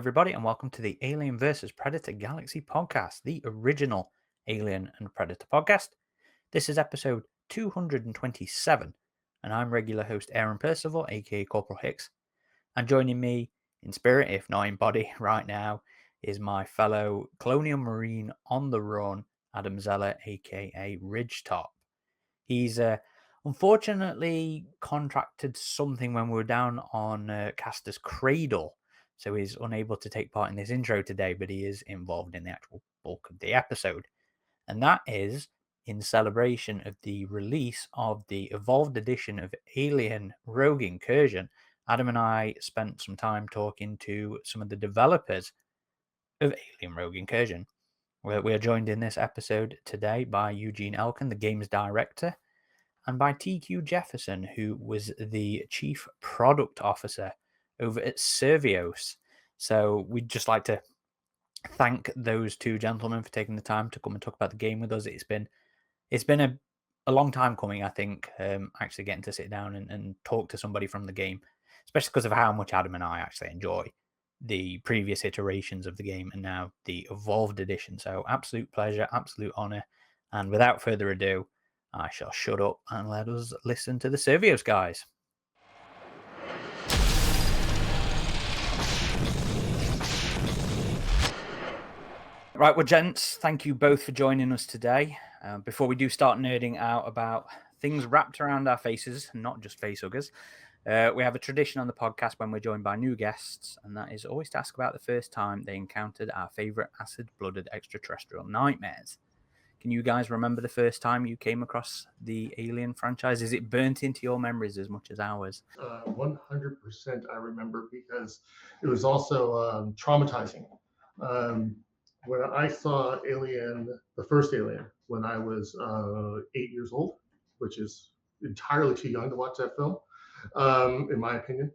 everybody, and welcome to the Alien vs. Predator Galaxy podcast, the original Alien and Predator podcast. This is episode 227, and I'm regular host Aaron Percival, aka Corporal Hicks. And joining me in spirit, if not in body, right now is my fellow Colonial Marine on the run, Adam Zeller, aka RidgeTop. He's unfortunately contracted something when we were down on Caster's Cradle. So he's unable to take part in this intro today, but he is involved in the actual bulk of the episode. And that is in celebration of the release of the Evolved edition of Alien Rogue Incursion. Adam and I spent some time talking to some of the developers of Alien Rogue Incursion. We are joined in this episode today by Eugene Elkin, the game's director, and by TQ Jefferson, who was the chief product officer over at Survios. So we'd just like to thank those two gentlemen for taking the time to come and talk about the game with us. It's been a long time coming, I think, actually getting to sit down and talk to somebody from the game, especially because of how much Adam and I actually enjoy the previous iterations of the game and now the Evolved edition. So absolute pleasure, absolute honor. And without further ado, I shall shut up and let us listen to the Survios guys. Right, well, gents, thank you both for joining us today. Before we do start nerding out about things wrapped around our faces, not just facehuggers, we have a tradition on the podcast when we're joined by new guests, and that is always to ask about the first time they encountered our favorite acid-blooded extraterrestrial nightmares. Can you guys remember the first time you came across the Alien franchise? Is it burnt into your memories as much as ours? 100% I remember, because it was also traumatizing. When I saw Alien, the first Alien, when I was 8 years old, which is entirely too young to watch that film, in my opinion.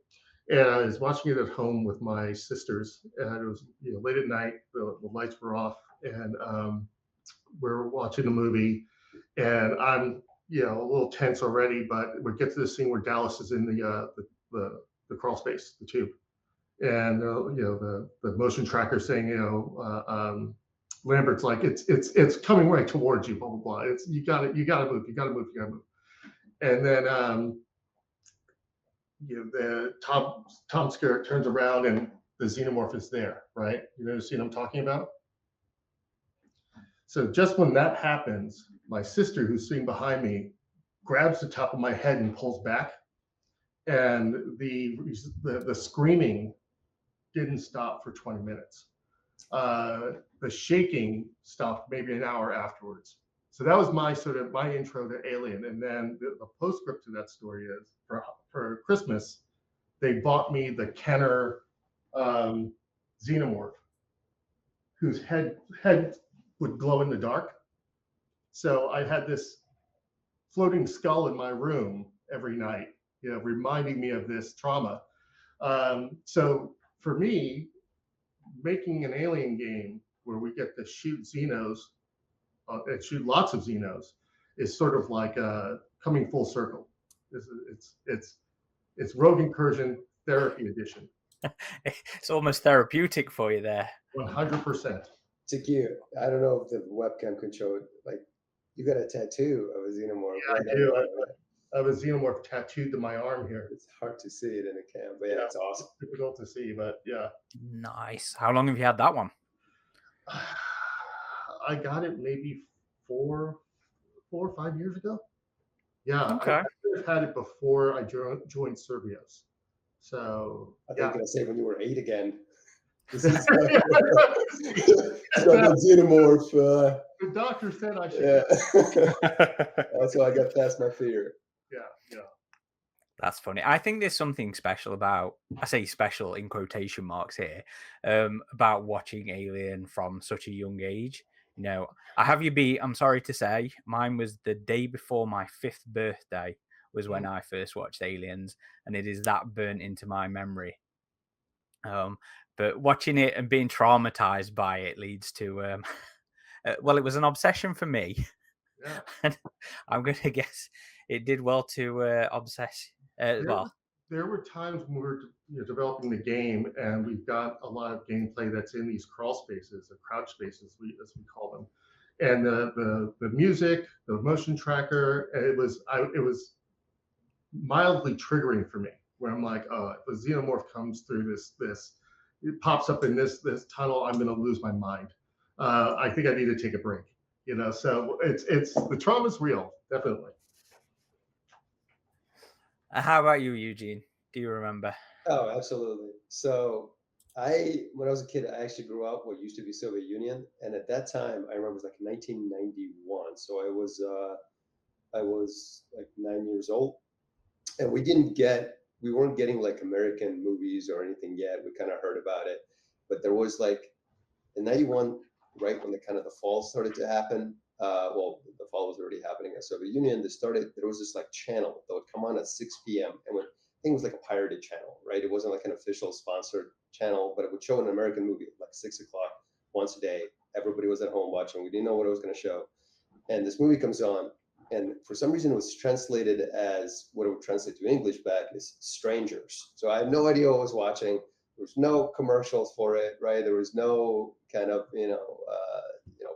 And I was watching it at home with my sisters, and it was late at night, the lights were off, and we're watching the movie, and I'm a little tense already, but we get to the scene where Dallas is in the crawl space, the tube, and the motion tracker saying, Lambert's like, it's coming right towards you, blah blah blah. It's you gotta move, you gotta move, and then the Tom Skerritt turns around and the Xenomorph is there, right? You know the scene I'm talking about? So just when that happens, my sister, who's sitting behind me, grabs the top of my head and pulls back, and the screaming didn't stop for 20 minutes. The shaking stopped maybe an hour afterwards. So that was my intro to Alien. And then the postscript to that story is for Christmas, they bought me the Kenner Xenomorph, whose head would glow in the dark. So I had this floating skull in my room every night, reminding me of this trauma. So for me, making an Alien game where we get to shoot Xenos and shoot lots of Xenos is sort of like coming full circle. It's Rogue Incursion Therapy Edition. It's almost therapeutic for you there. 100%. TQ, I don't know if the webcam can show it. Like, you got a tattoo of a Xenomorph. Yeah, I do. I have a Xenomorph tattooed to my arm here. It's hard to see it in a cam, but yeah, it's awesome. It's difficult to see, but yeah. Nice. How long have you had that one? I got it maybe 4 or 5 years ago. Yeah, okay. I've had it before I joined Survios. So I think I'm gonna say when you were 8 again. This is Xenomorph. The doctor said I should. Yeah. That's why I got past my fear. Yeah. That's funny. I think there's something special about, I say special in quotation marks here, about watching Alien from such a young age. I'm sorry to say, mine was the day before my 5th birthday was when I first watched Aliens, and it is that burnt into my memory. But watching it and being traumatized by it leads to, it was an obsession for me. Yeah. And I'm going to guess it did well to obsess. Well, there were times when we were developing the game, and we've got a lot of gameplay that's in these crawl spaces, the crouch spaces, as we call them, and the music, the motion tracker, it was mildly triggering for me, where I'm like, oh, if a xenomorph comes through this, it pops up in this tunnel, I'm going to lose my mind. I think I need to take a break. So it's the trauma's real, definitely. How about you, Eugene? Do you remember? Oh, absolutely. So when I was a kid, I actually grew up what used to be Soviet Union, and at that time, I remember it was like 1991. So I was like 9 years old, and we weren't getting like American movies or anything yet. We kind of heard about it, but there was like in 91, right when the fall started to happen. Well, the fall was already happening in Soviet Union. There was this like channel that would come on at 6 p.m. and I think it was like a pirated channel, right? It wasn't like an official sponsored channel, but it would show an American movie at like 6 o'clock once a day. Everybody was at home watching. We didn't know what it was going to show. And this movie comes on, and for some reason it was translated as what it would translate to English back is Strangers. So I had no idea what I was watching. There was no commercials for it, right? There was no kind of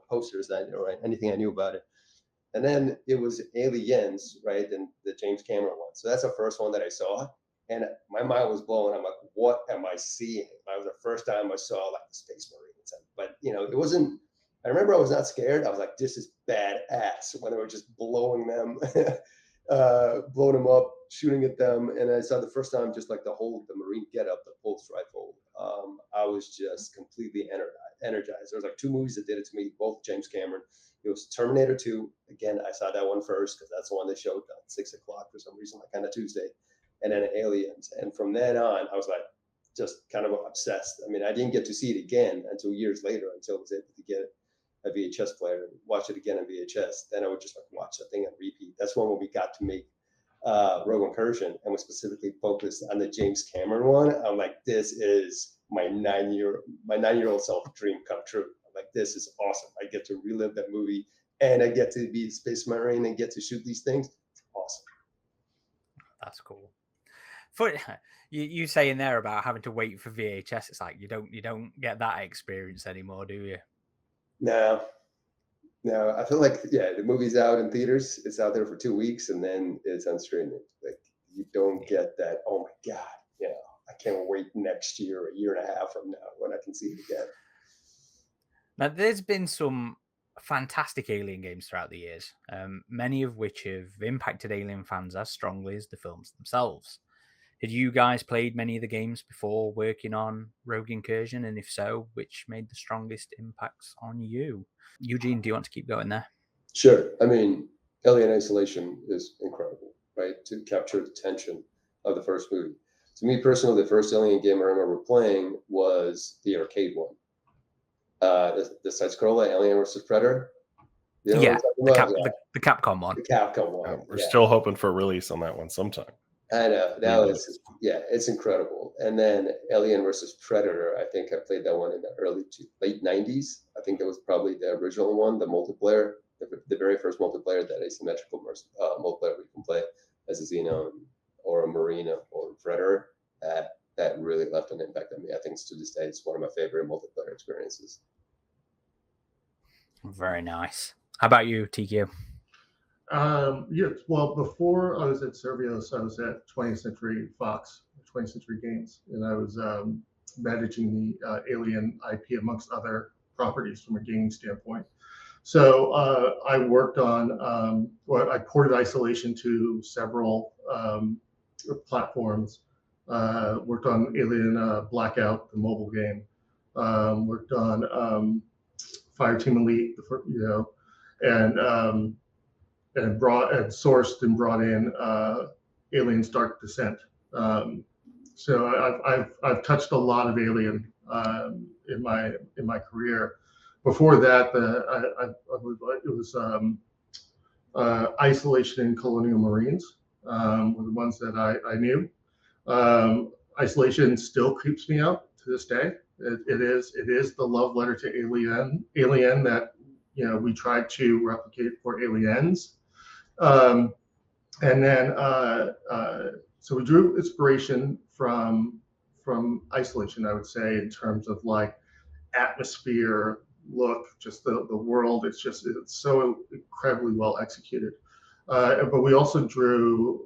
posters that right, anything I knew about it. And then it was Aliens, right? And the James Cameron one. So that's the first one that I saw, and my mind was blown. I'm like, what am I seeing? That was the first time I saw like the Space Marines, but it wasn't. I remember I was not scared. I was like, this is badass when they were just blowing them, blowing them up, shooting at them. And I saw the first time just like the Marine getup, the pulse rifle. I was just completely energized. There was like two movies that did it to me, both James Cameron. It was Terminator 2. Again, I saw that one first because that's the one they showed at 6 o'clock for some reason, like kind of Tuesday. And then Aliens. And from then on, I was like just kind of obsessed. I mean, I didn't get to see it again until years later, until I was able to get a VHS player and watch it again on VHS. Then I would just like watch the thing on repeat. That's when we got to make Rogue Incursion and was specifically focused on the James Cameron one. I'm like, this is my 9-year-old self dream come true. I'm like, this is awesome. I get to relive that movie, and I get to be a Space Marine and get to shoot these things. It's awesome. That's cool. For you saying there about having to wait for VHS, it's like you don't get that experience anymore, do you? No, I feel like the movie's out in theaters. It's out there for 2 weeks, and then it's on streaming. Like you don't get that. Oh my god, I can't wait next year, a year and a half from now, when I can see it again. Now, there's been some fantastic Alien games throughout the years, many of which have impacted Alien fans as strongly as the films themselves. Had you guys played many of the games before working on Rogue Incursion? And if so, which made the strongest impacts on you? Eugene, do you want to keep going there? Sure. I mean, Alien Isolation is incredible, right? To capture the tension of the first movie. To me personally, the first Alien game I remember playing was the arcade one. The side-scroller, Alien vs. Predator. The Capcom one. The Capcom one. We're still hoping for a release on that one sometime. I know. It's incredible. And then Alien vs. Predator, I think I played that one in the late 90s. I think that was probably the original one, the multiplayer, the very first multiplayer, that asymmetrical multiplayer we can play as a Xenon or a Marine or a Predator. That really left an impact on me. I think to this day, it's one of my favorite multiplayer experiences. Very nice. How about you, TQ? Yes. Well, before I was at Survios, I was at 20th Century Fox, 20th Century Games, and I was managing the Alien IP amongst other properties from a gaming standpoint. So I worked on, I ported Isolation to several platforms. Worked on Alien Blackout, the mobile game. Worked on Fireteam Elite, and sourced and brought in Alien's Dark Descent. So I've touched a lot of Alien in my career. Before that, it was Isolation and Colonial Marines were the ones that I knew. Isolation still creeps me out to this day. It is the love letter to Alien that we tried to replicate for Aliens. And then So we drew inspiration from Isolation, I would say, in terms of like atmosphere, look, just the world. It's so incredibly well executed. But we also drew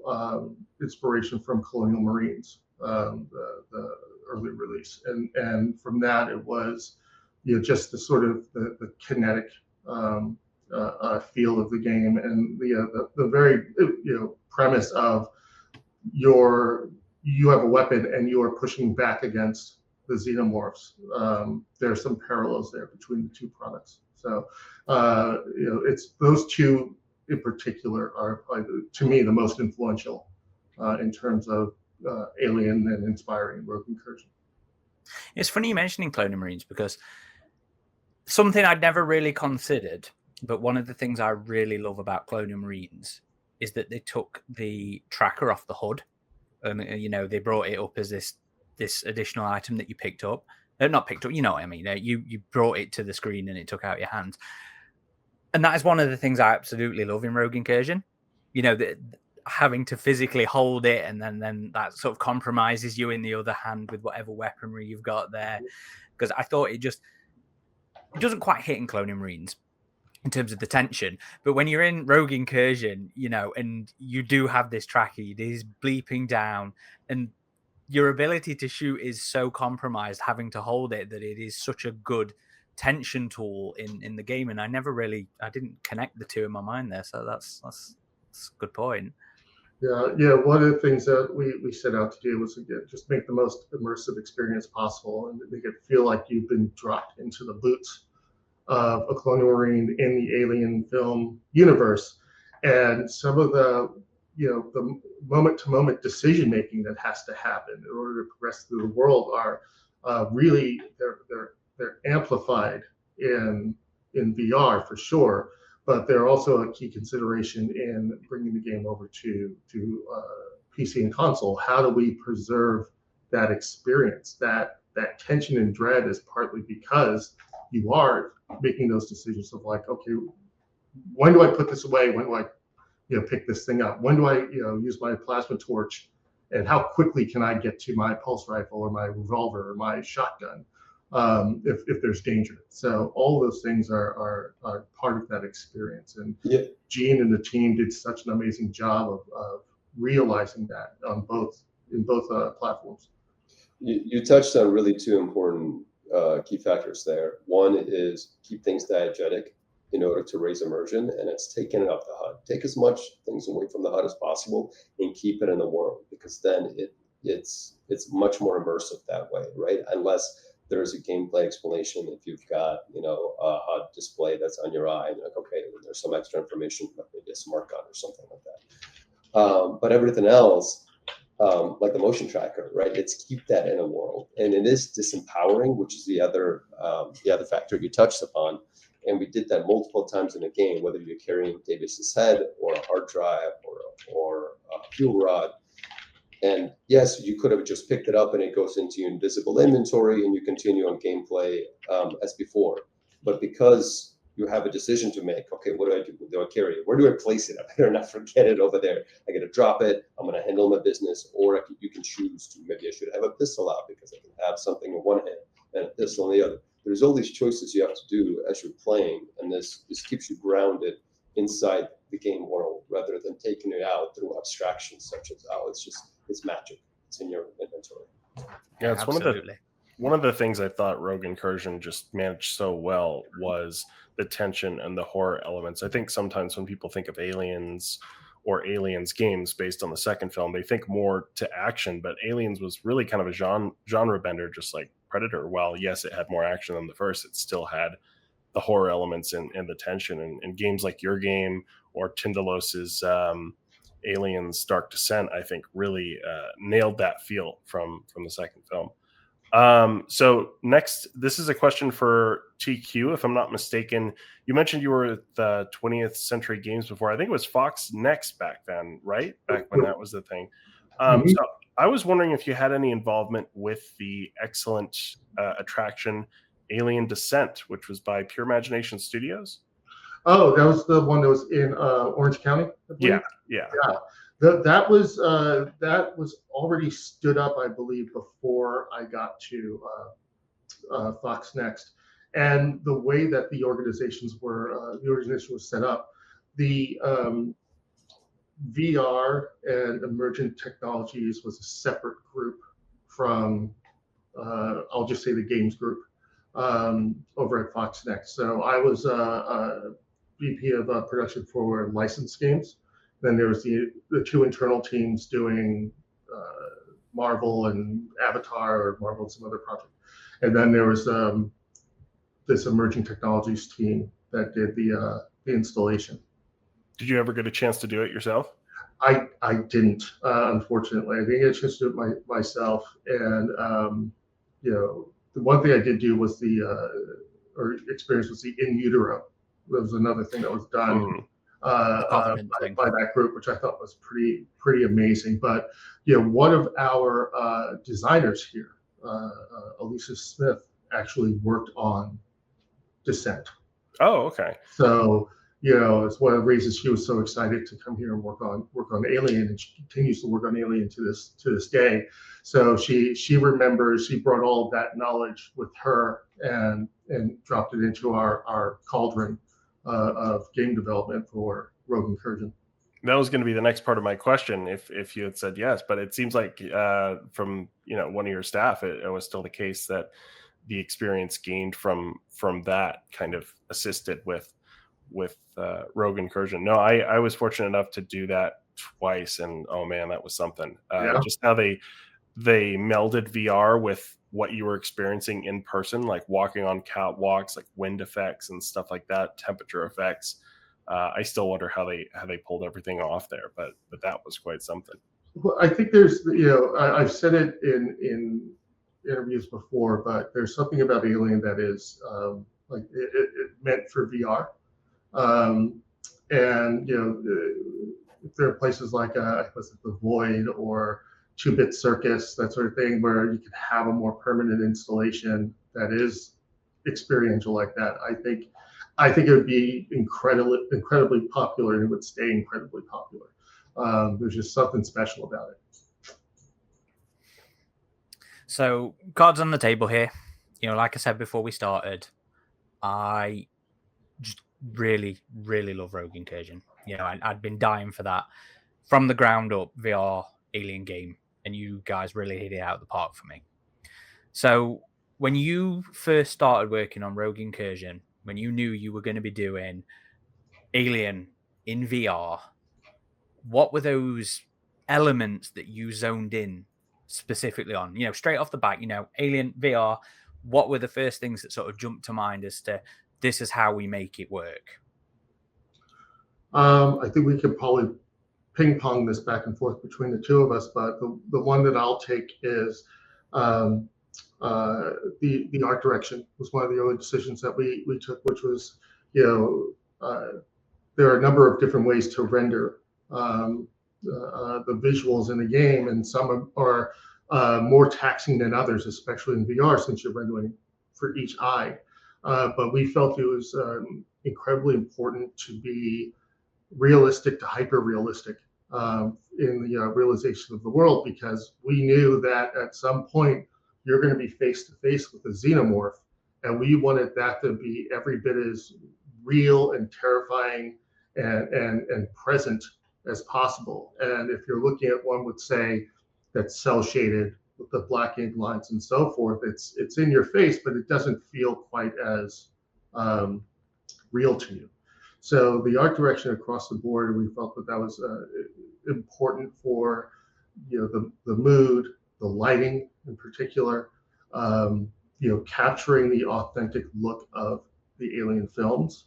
inspiration from Colonial Marines, the early release, and from that it was, just the sort of the kinetic feel of the game, and the very premise of you have a weapon and you are pushing back against the xenomorphs. There are some parallels there between the two products. So it's those two in particular are probably, to me, the most influential in terms of Alien and inspiring Rogue Incursion. It's funny you mentioning Colonial Marines, because something I'd never really considered, but one of the things I really love about Colonial Marines is that they took the tracker off the hood, and they brought it up as this additional item that you picked up. Not picked up, you know what I mean. You brought it to the screen and it took out your hand. And that is one of the things I absolutely love in Rogue Incursion. Having to physically hold it, and then that sort of compromises you in the other hand with whatever weaponry you've got there. Because I thought it doesn't quite hit in Colonial Marines in terms of the tension, but when you're in Rogue Incursion, and you do have this tracker, it is bleeping down, and your ability to shoot is so compromised having to hold it, that it is such a good tension tool in the game. And I didn't connect the two in my mind there, so that's a good point. Yeah. One of the things that we set out to do was, again, just make the most immersive experience possible and make it feel like you've been dropped into the boots of a Colonial Marine in the Alien film universe. And some of the moment-to-moment decision making that has to happen in order to progress through the world are really they're amplified in VR for sure, but they're also a key consideration in bringing the game over to PC and console. How do we preserve that experience? That tension and dread is partly because you are making those decisions of like, okay, when do I put this away? When do I pick this thing up? When do I use my plasma torch? And how quickly can I get to my pulse rifle or my revolver or my shotgun if there's danger? So all those things are part of that experience. And Gene and the team did such an amazing job of realizing that in both platforms. You touched on really two important key factors there. One is keep things diegetic in order to raise immersion, and it's taking it off the HUD. Take as much things away from the HUD as possible and keep it in the world, because then it's much more immersive that way, right? Unless there's a gameplay explanation. If you've got a HUD display that's on your eye, and like, okay, there's some extra information, maybe a smart gun or something like that. But everything else, like the motion tracker, right? It's keep that in a world, and it is disempowering, which is the other factor you touched upon. And we did that multiple times in the game, whether you're carrying Davis's head or a hard drive or a fuel rod. And yes, you could have just picked it up and it goes into your invisible inventory and you continue on gameplay as before. But because you have a decision to make, okay, what do I do? Do I carry it? Where do I place it? I better not forget it over there. I got to drop it. I'm going to handle my business. Or you can choose to, maybe I should have a pistol out because I can have something in one hand and a pistol in the other. There's all these choices you have to do as you're playing, and this keeps you grounded inside the game world rather than taking it out through abstractions such as, it's magic. It's in your inventory. Yeah, it's absolutely. One of the things I thought Rogue Incursion just managed so well was the tension and the horror elements. I think sometimes when people think of Aliens or Aliens games based on the second film, they think more to action, but Aliens was really kind of a genre bender, just like Predator. While yes, it had more action than the first, it still had the horror elements and the tension. And games like your game or Tindalos's Aliens Dark Descent, I think really nailed that feel from the second film. So next, this is a question for TQ. If I'm not mistaken, you mentioned you were at the 20th Century Games before. I think it was Fox Next back then, right? Back when that was the thing. So I was wondering if you had any involvement with the excellent attraction Alien Descent, which was by Pure Imagination Studios. Oh, that was the one that was in Orange County, I believe? Yeah. That was already stood up, I believe, before I got to Fox Next. And the way that the organization was set up, the VR and emergent technologies was a separate group from, I'll just say the games group over at Fox Next. So I was a VP of production for licensed games. Then there was the two internal teams doing Marvel and Avatar, or Marvel and some other project. And then there was this emerging technologies team that did the installation. Did you ever get a chance to do it yourself? I didn't, unfortunately. I didn't get a chance to do it myself. And the one thing I did do was or experience was the in utero. That was another thing that was done by that group, which I thought was pretty amazing. But one of our designers here, Alicia Smith, actually worked on Descent. Oh, okay. So it's one of the reasons she was so excited to come here and work on Alien, and she continues to work on Alien to this day. So she remembers, she brought all of that knowledge with her and dropped it into our cauldron of game development for Rogue Incursion. That was going to be the next part of my question, if you had said yes, but it seems like from one of your staff, it was still the case that the experience gained from that kind of assisted with Rogue Incursion. No, I was fortunate enough to do that twice, and oh man, that was something. Just how they melded VR with what you were experiencing in person, like walking on catwalks, like wind effects and stuff like that, temperature effects. I still wonder how they pulled everything off there, but that was quite something. Well, I think there's, I've said it in interviews before, but there's something about Alien that is like it meant for VR. And if there are places like the Void or 2-Bit Circus, that sort of thing, where you could have a more permanent installation that is experiential like that, I think it would be incredibly popular, and it would stay incredibly popular. There's just something special about it. So, cards on the table here. Like I said before we started, I just really, really love Rogue Incursion. I'd been dying for that from the ground up VR Alien game, and you guys really hit it out of the park for me. So, when you first started working on Rogue Incursion, when you knew you were going to be doing Alien in VR, what were those elements that you zoned in specifically on? Straight off the bat, Alien VR, what were the first things that sort of jumped to mind as to this is how we make it work? I think we could probably ping pong this back and forth between the two of us, but the one that I'll take is the art direction was one of the early decisions that we took, which was, there are a number of different ways to render the visuals in the game, and some are more taxing than others, especially in VR, since you're rendering for each eye. But we felt it was incredibly important to be realistic to hyper realistic in the realization of the world, because we knew that at some point you're going to be face to face with a xenomorph, and we wanted that to be every bit as real and terrifying and present as possible. And if you're looking at one would say that's cell shaded with the black ink lines and so forth, it's in your face, but it doesn't feel quite as real to you. So the art direction across the board, we felt that was important for the mood, the lighting in particular, capturing the authentic look of the Alien films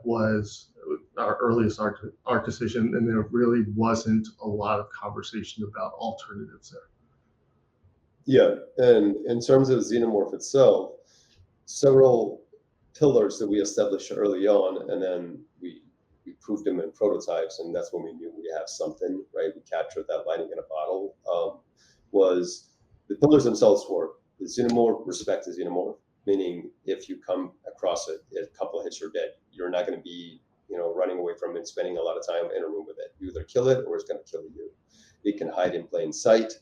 was our earliest art decision, and there really wasn't a lot of conversation about alternatives there. Yeah, and in terms of Xenomorph itself, several pillars that we established early on, and then we proved them in prototypes, and that's when we knew we have something, right? We captured that lightning in a bottle. Was the pillars themselves were the Xenomorph, respect the Xenomorph, meaning if you come across it, a couple of hits, you're dead. You're not going to be, running away from it and spending a lot of time in a room with it. You either kill it or it's going to kill you. It can hide in plain sight.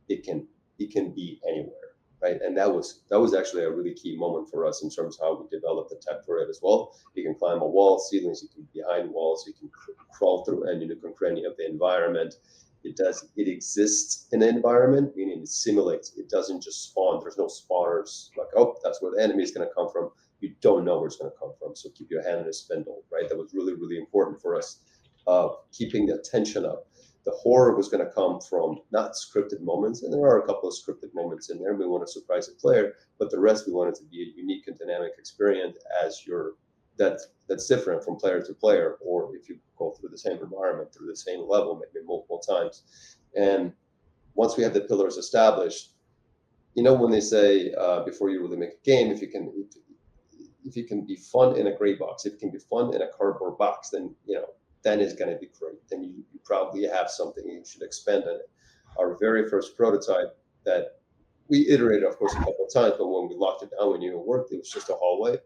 It can be anywhere, right? And that was actually a really key moment for us in terms of how we developed the tech for it as well. You can climb a wall, ceilings, you can be behind walls, you can crawl through any nook and cranny of the environment. It exists in an environment, meaning it simulates. It doesn't just spawn. There's no spawners like, oh, that's where the enemy is going to come from. You don't know where it's going to come from. So keep your hand in a spindle, right? That was really, really important for us, keeping the tension up. The horror was going to come from not scripted moments, and there are a couple of scripted moments in there. We want to surprise the player, but the rest we want it to be a unique and dynamic experience that's different from player to player, or if you go through the same environment, through the same level, maybe multiple times. And once we have the pillars established, when they say before you really make a game, if you can be fun in a gray box, if it can be fun in a cardboard box, then then it's going to be great. Then you probably have something you should expand on it. Our very first prototype that we iterated, of course, a couple of times, but when we locked it down, we knew it worked. It was just a hallway,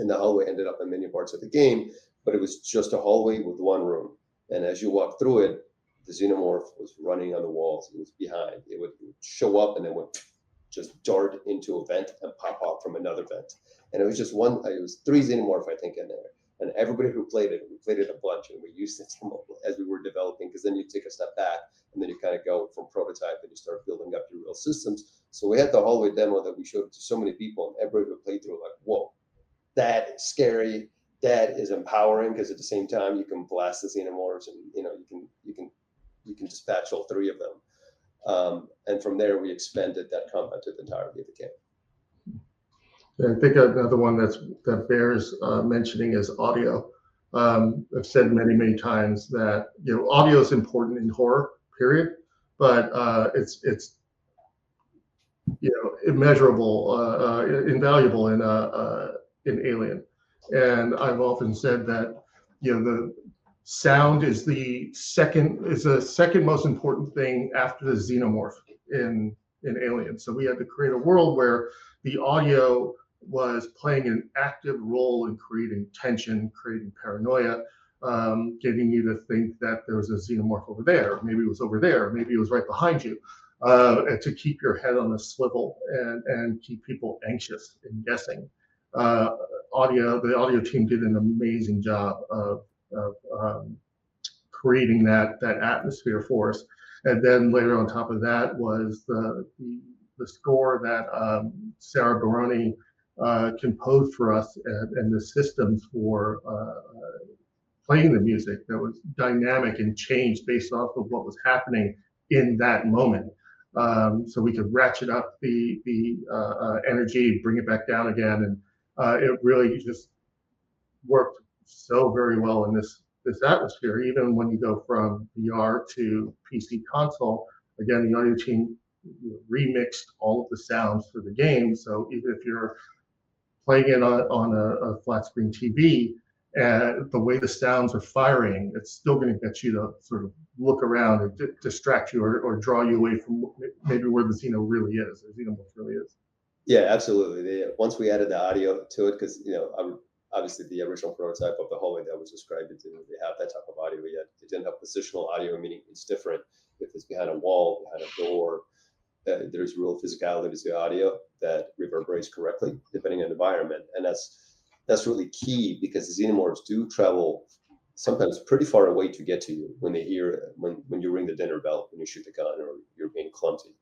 and the hallway ended up in many parts of the game, but it was just a hallway with one room. And as you walk through it, the Xenomorph was running on the walls. It was behind. It would show up and then would just dart into a vent and pop out from another vent. And it was just it was 3 Xenomorph, I think, in there. And everybody who played it, we played it a bunch, and we used it as we were developing, because then you take a step back and then you kind of go from prototype and you start building up your real systems. So we had the hallway demo that we showed to so many people, and everybody who played through like, whoa, that is scary. That is empowering, because at the same time you can blast the Xenomorphs, and you can dispatch all 3 of them. And from there we expanded that combat to the entirety of the game. I think another one that bears mentioning is audio. I've said many times that audio is important in horror, period, but it's immeasurable, invaluable in Alien. And I've often said that the sound is the second most important thing after the Xenomorph in Alien. So we had to create a world where the audio was playing an active role in creating tension, creating paranoia, getting you to think that there was a Xenomorph over there. Maybe it was over there. Maybe it was right behind you, and to keep your head on a swivel and keep people anxious and guessing. The audio team did an amazing job of creating that atmosphere for us. And then later on top of that was the score that Sarah Baroni composed for us, and the systems for playing the music that was dynamic and changed based off of what was happening in that moment. So we could ratchet up the energy, bring it back down again, and it really just worked so very well in this atmosphere. Even when you go from VR to PC console, again, the audio team remixed all of the sounds for the game. So even if you're playing it on a flat screen TV, and the way the sounds are firing, it's still going to get you to sort of look around and distract you or draw you away from maybe where the Xeno really is, or Xenomorph really is. Yeah, absolutely. Once we added the audio to it, because obviously the original prototype of the hallway that was described, it didn't really have that type of audio yet. It didn't have positional audio, meaning it's different if it's behind a wall, behind a door. There's real physicality to the audio that reverberates correctly depending on the environment, and that's really key, because the Xenomorphs do travel sometimes pretty far away to get to you when they hear when you ring the dinner bell, when you shoot the gun, or you're being clumsy,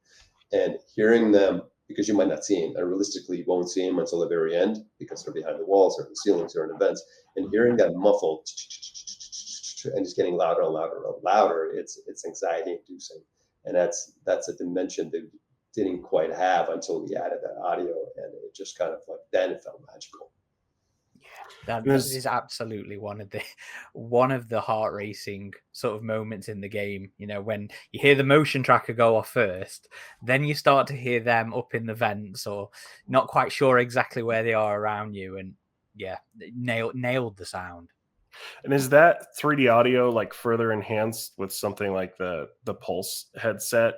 and hearing them, because you might not see them, and realistically you won't see them until the very end because they're behind the walls or the ceilings or in the vents, and hearing that muffled and just getting louder and louder and louder, it's anxiety inducing. And that's a dimension that we didn't quite have until we added that audio, and it just kind of like, then it felt magical. Yeah, that is absolutely one of the heart racing sort of moments in the game. When you hear the motion tracker go off first, then you start to hear them up in the vents, or not quite sure exactly where they are around you, and nailed the sound. And is that 3D audio like further enhanced with something like the Pulse headset,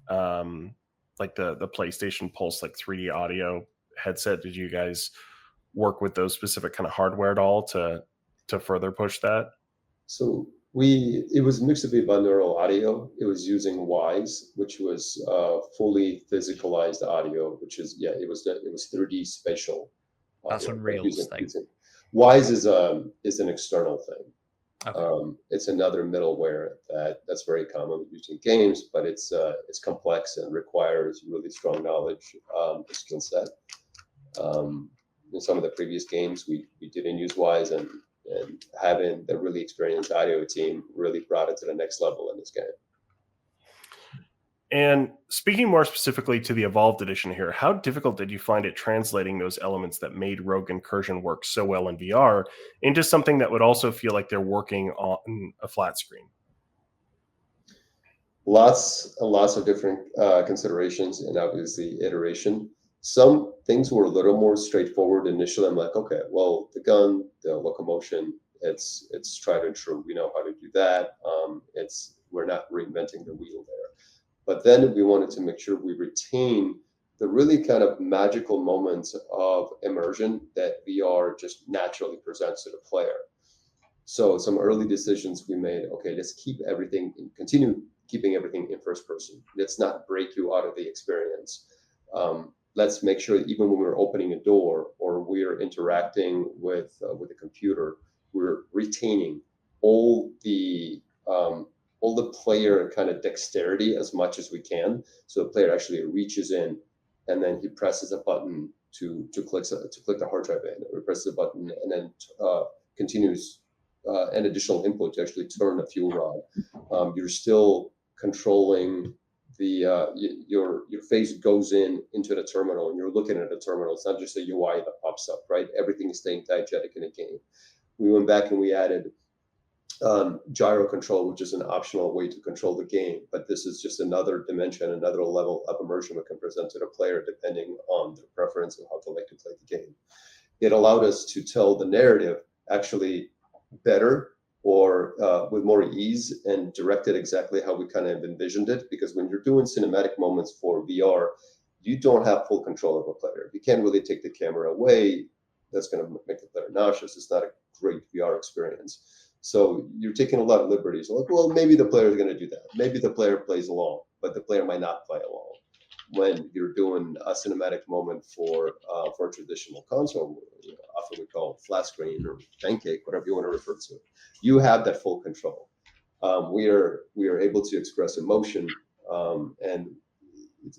like the PlayStation Pulse, like 3D audio headset? Did you guys work with those specific kind of hardware at all to to further push that? So it was mixed with binaural audio. It was using Wise, which was fully physicalized audio, which is it was 3D spatial That's audio. Unreal's thing. Wise is an external thing. Okay. It's another middleware that's very commonly used in games, but it's complex and requires really strong knowledge, skill set. In some of the previous games, we didn't use Wise, and having the really experienced audio team really brought it to the next level in this game. And speaking more specifically to the Evolved Edition here, how difficult did you find it translating those elements that made Rogue Incursion work so well in VR into something that would also feel like they're working on a flat screen? Lots and lots of different considerations, and obviously iteration. Some things were a little more straightforward initially. I'm like, okay, well, the gun, the locomotion, it's tried and true. We know how to do that. We're not reinventing the wheel there. But then we wanted to make sure we retain the really kind of magical moments of immersion that VR just naturally presents to the player. So some early decisions we made, okay, let's continue keeping everything in first person. Let's not break you out of the experience. Let's make sure that even when we're opening a door or we're interacting with a computer, we're retaining all the player kind of dexterity as much as we can. So the player actually reaches in and then he presses a button to click the hard drive in, or presses a button and then continues an additional input to actually turn a fuel rod. You're still controlling your face goes into the terminal and you're looking at the terminal. It's not just a UI that pops up, right? Everything is staying diegetic in a game. We went back and we added gyro control, which is an optional way to control the game, but this is just another dimension, another level of immersion we can present to the player depending on their preference and how they like to play the game. It allowed us to tell the narrative actually better or with more ease and direct it exactly how we kind of envisioned it, because when you're doing cinematic moments for VR, you don't have full control of a player. You can't really take the camera away. That's going to make the player nauseous. It's not a great VR experience. So you're taking a lot of liberties. Like, well, maybe the player is going to do that. Maybe the player plays along, but the player might not play along. When you're doing a cinematic moment for a traditional console, often we call it flat screen or pancake, whatever you want to refer to, you have that full control. We are able to express emotion, and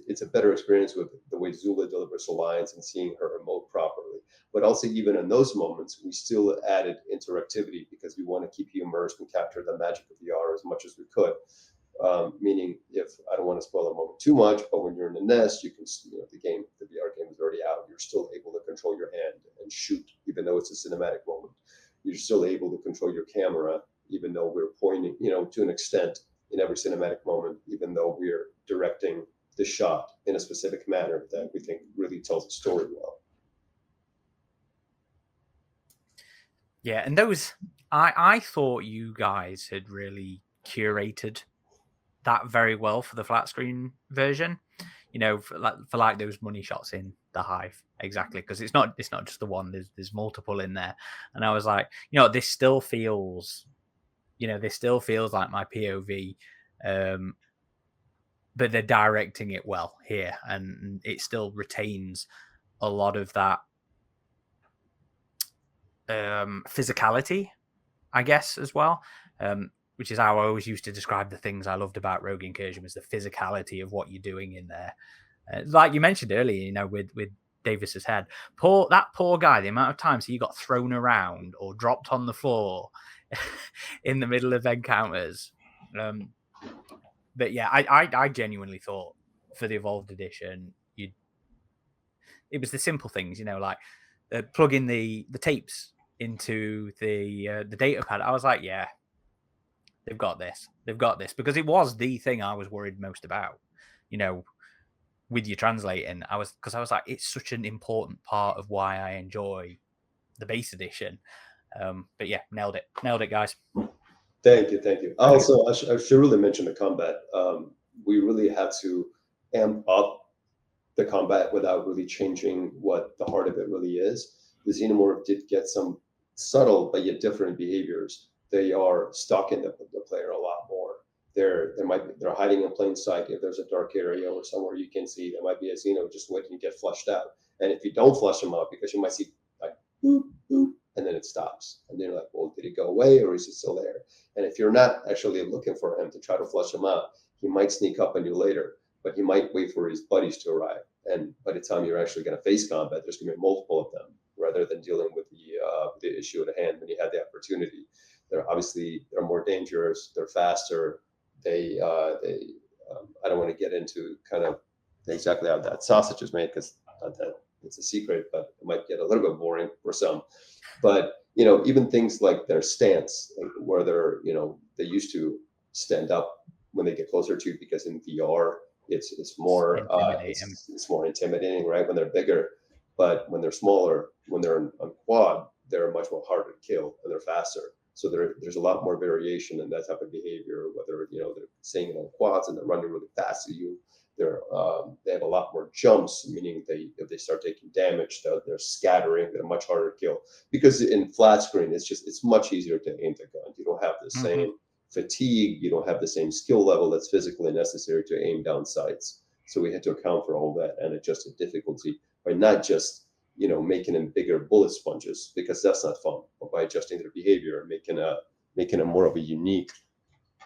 it's a better experience with the way Zula delivers the lines and seeing her emote properly. But also, even in those moments, we still added interactivity because we want to keep you immersed and capture the magic of VR as much as we could. Meaning, if I don't want to spoil a moment too much, but when you're in the nest, you can, the VR game is already out. You're still able to control your hand and shoot, even though it's a cinematic moment. You're still able to control your camera, even though we're pointing, to an extent in every cinematic moment, even though we're directing the shot in a specific manner that we think really tells the story well. Yeah, and those, I thought you guys had really curated that very well for the flat screen version. For like those money shots in the Hive, exactly, because it's not just the one. There's multiple in there, and I was like, this still feels like my POV, but they're directing it well here, and it still retains a lot of that physicality, I guess, as well, which is how I always used to describe the things I loved about Rogue Incursion, was the physicality of what you're doing in there. Like you mentioned earlier, with Davis's head, that poor guy, the amount of times he got thrown around or dropped on the floor in the middle of encounters. But yeah, I genuinely thought for the Evolved Edition, it was the simple things, like plugging the tapes into the data pad. I was like, yeah, they've got this, because it was the thing I was worried most about, with you translating. I was like, it's such an important part of why I enjoy the base edition. But yeah, nailed it, guys. Thank you. Also, I should really mention the combat. We really had to amp up the combat without really changing what the heart of it really is. The Xenomorph did get some subtle but yet different behaviors. They are stalking the player a lot more. They're hiding in plain sight. If there's a dark area or somewhere you can see, there might be a Xeno just waiting to get flushed out. And if you don't flush them out, because you might see like boop, boop, and then it stops. And then you're like, well, did it go away or is it still there? And if you're not actually looking for him to try to flush him out, he might sneak up on you later, but he might wait for his buddies to arrive. And by the time you're actually going to face combat, there's going to be multiple of them rather than dealing with the issue at hand when you had the opportunity. They're more dangerous. They're faster. I don't want to get into kind of exactly how that sausage is made because it's a secret, but it might get a little bit boring for some. But even things like their stance, like where they used to stand up when they get closer to you, because in VR it's more it's more intimidating, right? When they're bigger, but when they're smaller, when they're on quad, they're much more harder to kill and they're faster. So there's a lot more variation in that type of behavior. Whether they're staying on quads and they're running really fast to you, they have a lot more jumps, meaning if they start taking damage, they're scattering. They're much harder to kill because in flat screen it's much easier to aim the gun. You don't have the same fatigue. You don't have the same skill level that's physically necessary to aim down sights. So we had to account for all that and adjust the difficulty by not just making them bigger bullet sponges, because that's not fun, but by adjusting their behavior, making a more of a unique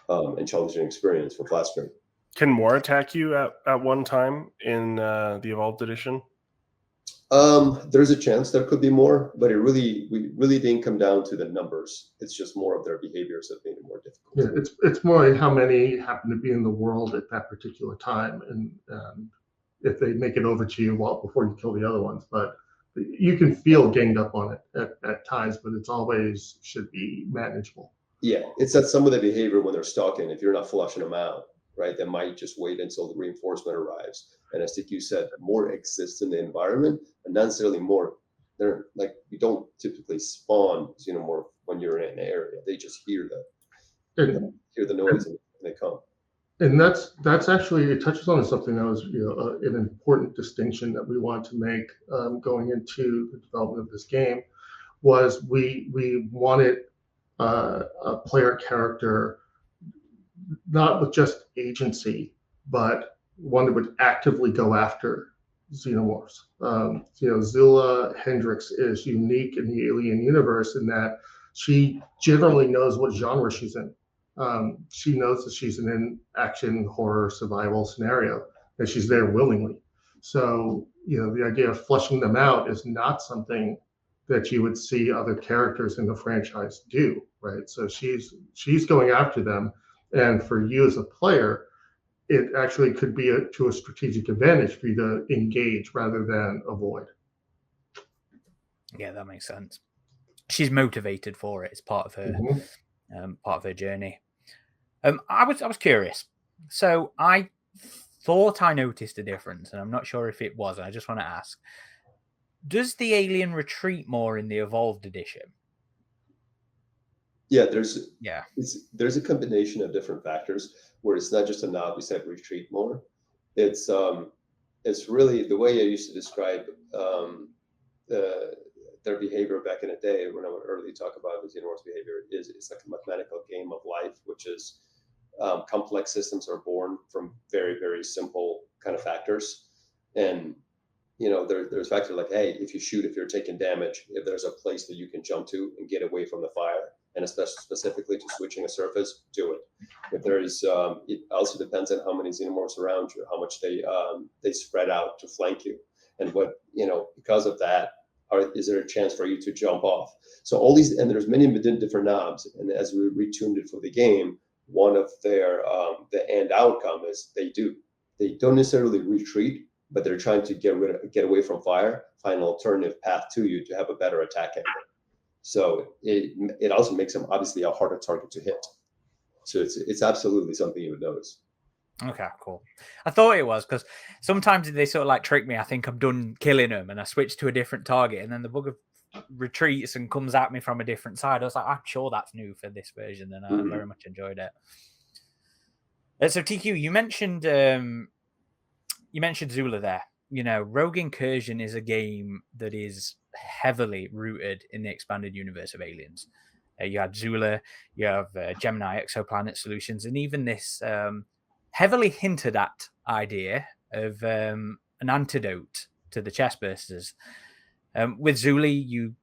and challenging experience for flat screen. Can more attack you at one time in the Evolved Edition? There's a chance there could be more, but we really didn't come down to the numbers. It's just more of their behaviors that made it more difficult. Yeah, it's more like how many happen to be in the world at that particular time, and if they make it over to you before you kill the other ones. But you can feel ganged up on it at times, but it's always should be manageable. Yeah, it's that some of the behavior when they're stalking, if you're not flushing them out, right, they might just wait until the reinforcement arrives. And as TQ said, more exists in the environment, but not necessarily more. They're like, you don't typically spawn Xenomorph when you're in an area. They just hear the noise and they come. And that's actually, it touches on something that was an important distinction that we wanted to make going into the development of this game, was we wanted a player character not with just agency, but one that would actively go after Xenomorphs. Zula Hendricks is unique in the Alien universe in that she generally knows what genre she's in. She knows that she's in an action, horror, survival scenario, and she's there willingly. So, the idea of flushing them out is not something that you would see other characters in the franchise do, right? So she's going after them, and for you as a player, it actually could be to a strategic advantage for you to engage rather than avoid. Yeah, that makes sense. She's motivated for it. It's part of her journey. I was curious. So I thought I noticed a difference, and I'm not sure if it was. I just want to ask: does the alien retreat more in the Evolved Edition? Yeah, there's a combination of different factors where it's not just a nod. We said retreat more. It's really the way I used to describe their behavior back in the day when I would early talk about the Xenomorph's behavior is it's like a mathematical game of life, which is complex systems are born from very, very simple kind of factors. And there's factors like, hey, if you're taking damage, if there's a place that you can jump to and get away from the fire, and especially specifically to switching a surface, do it. If there's, it also depends on how many Xenomorphs around you, how much they spread out to flank you, and because of that, is there a chance for you to jump off? So all these, and there's many different knobs, and as we retuned it for the game, one of their the end outcome is they don't necessarily retreat, but they're trying to get away from fire, find an alternative path to you to have a better attack angle. So it also makes them obviously a harder target to hit. So it's absolutely something you would notice. Okay, cool. I thought it was because sometimes they sort of like trick me. I think I'm done killing them and I switch to a different target, and then the bug retreats and comes at me from a different side. I was like, I'm sure that's new for this version, and I very much enjoyed it. So TQ, you mentioned Zula there. Rogue Incursion is a game that is heavily rooted in the expanded universe of Aliens. You had Zula, you have Gemini exoplanet solutions, and even this heavily hinted at idea of an antidote to the chestbursters. With Zuli,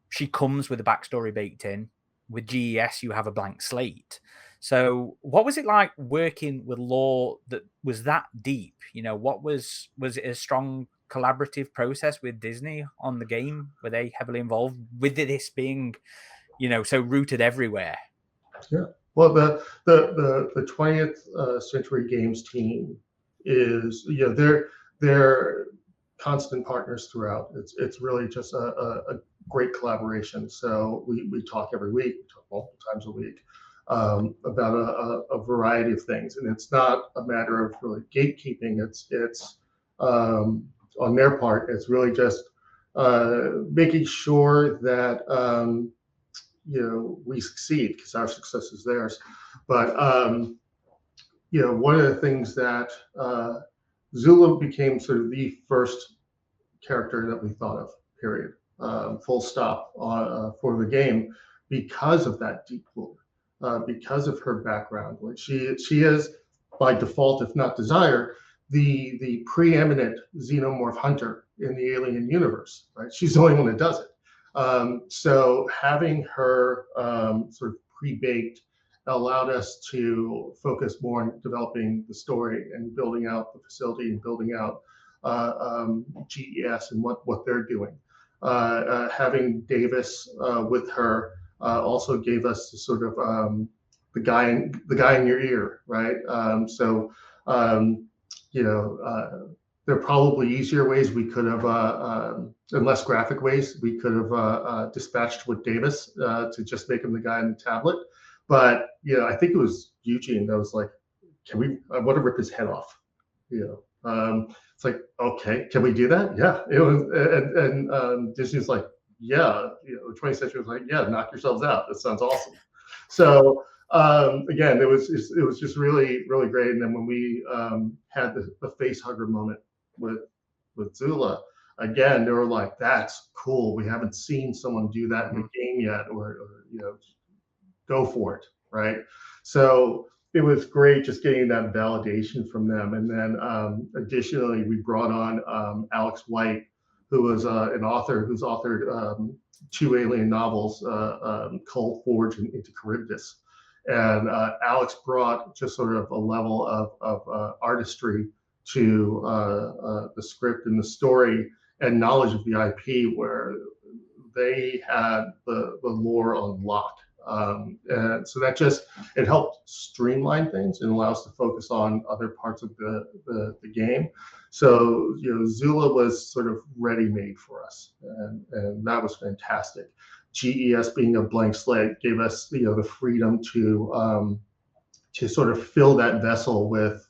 she comes with a backstory baked in. With GES, you have a blank slate. So, what was it like working with lore that was that deep? What was it a strong collaborative process with Disney on the game? Were they heavily involved with this being, so rooted everywhere? Yeah. Well, the 20th Century Games team is, they're constant partners throughout. It's really just a great collaboration. So we talk every week, we talk multiple times a week about a variety of things, and it's not a matter of really gatekeeping. It's on their part. It's really just making sure that we succeed, because our success is theirs. But one of the things that Zula became sort of the first character that we thought of, period, full stop, for the game, because of that deep lore, because of her background. Like she is, by default, if not desire, the preeminent xenomorph hunter in the alien universe, right? She's the only one that does it. So having her sort of pre-baked allowed us to focus more on developing the story and building out the facility and building out GES and what they're doing. Having Davis with her also gave us the sort of the guy in your ear, right? There are probably easier ways we could have, and less graphic ways we could have dispatched with Davis to just make him the guy on the tablet. But I think it was Eugene that was like, I want to rip his head off. It's like, okay, can we do that? Yeah. It was, and Disney's like, yeah. The 20th Century was like, yeah, knock yourselves out. That sounds awesome. So again, it was just really, really great. And then when we had the face hugger moment with Zula, again, they were like, that's cool. We haven't seen someone do that in the game yet, or go for it, right? So it was great just getting that validation from them. And then additionally, we brought on Alex White, who was an author who's authored 2 alien novels, Cold Forge and Into Charybdis. And Alex brought just sort of a level of artistry to the script and the story, and knowledge of the IP, where they had the lore on lock. And so that it helped streamline things and allow us to focus on other parts of the game. So Zula was sort of ready-made for us, and that was fantastic. GES being a blank slate gave us the freedom to sort of fill that vessel with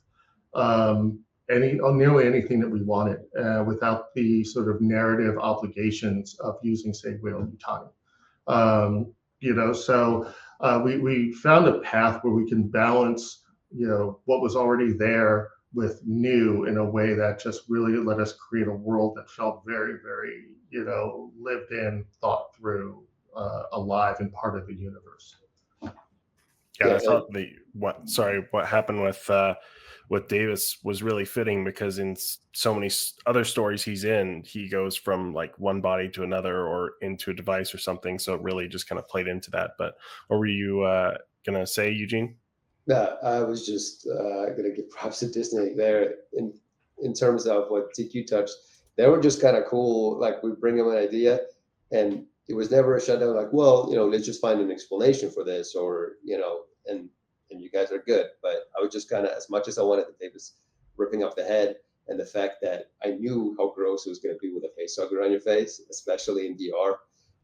nearly anything that we wanted, without the sort of narrative obligations of using, say, Whale-Yutani. So we found a path where we can balance, what was already there with new, in a way that just really let us create a world that felt very, very, lived in, thought through, alive, and part of the universe. Yeah, I thought what happened with Davis was really fitting, because in so many other stories he's in, he goes from like one body to another or into a device or something. So it really just kind of played into that. But what were you going to say, Eugene? No, I was just going to give props to Disney there in terms of what TQ touched. They were just kind of cool. Like, we bring them an idea, and it was never a shutdown. Like, well, let's just find an explanation for this, or and you guys are good. But I was just kind of, as much as I wanted the Davis ripping off the head, and the fact that I knew how gross it was going to be with a face hugger on your face, especially in VR.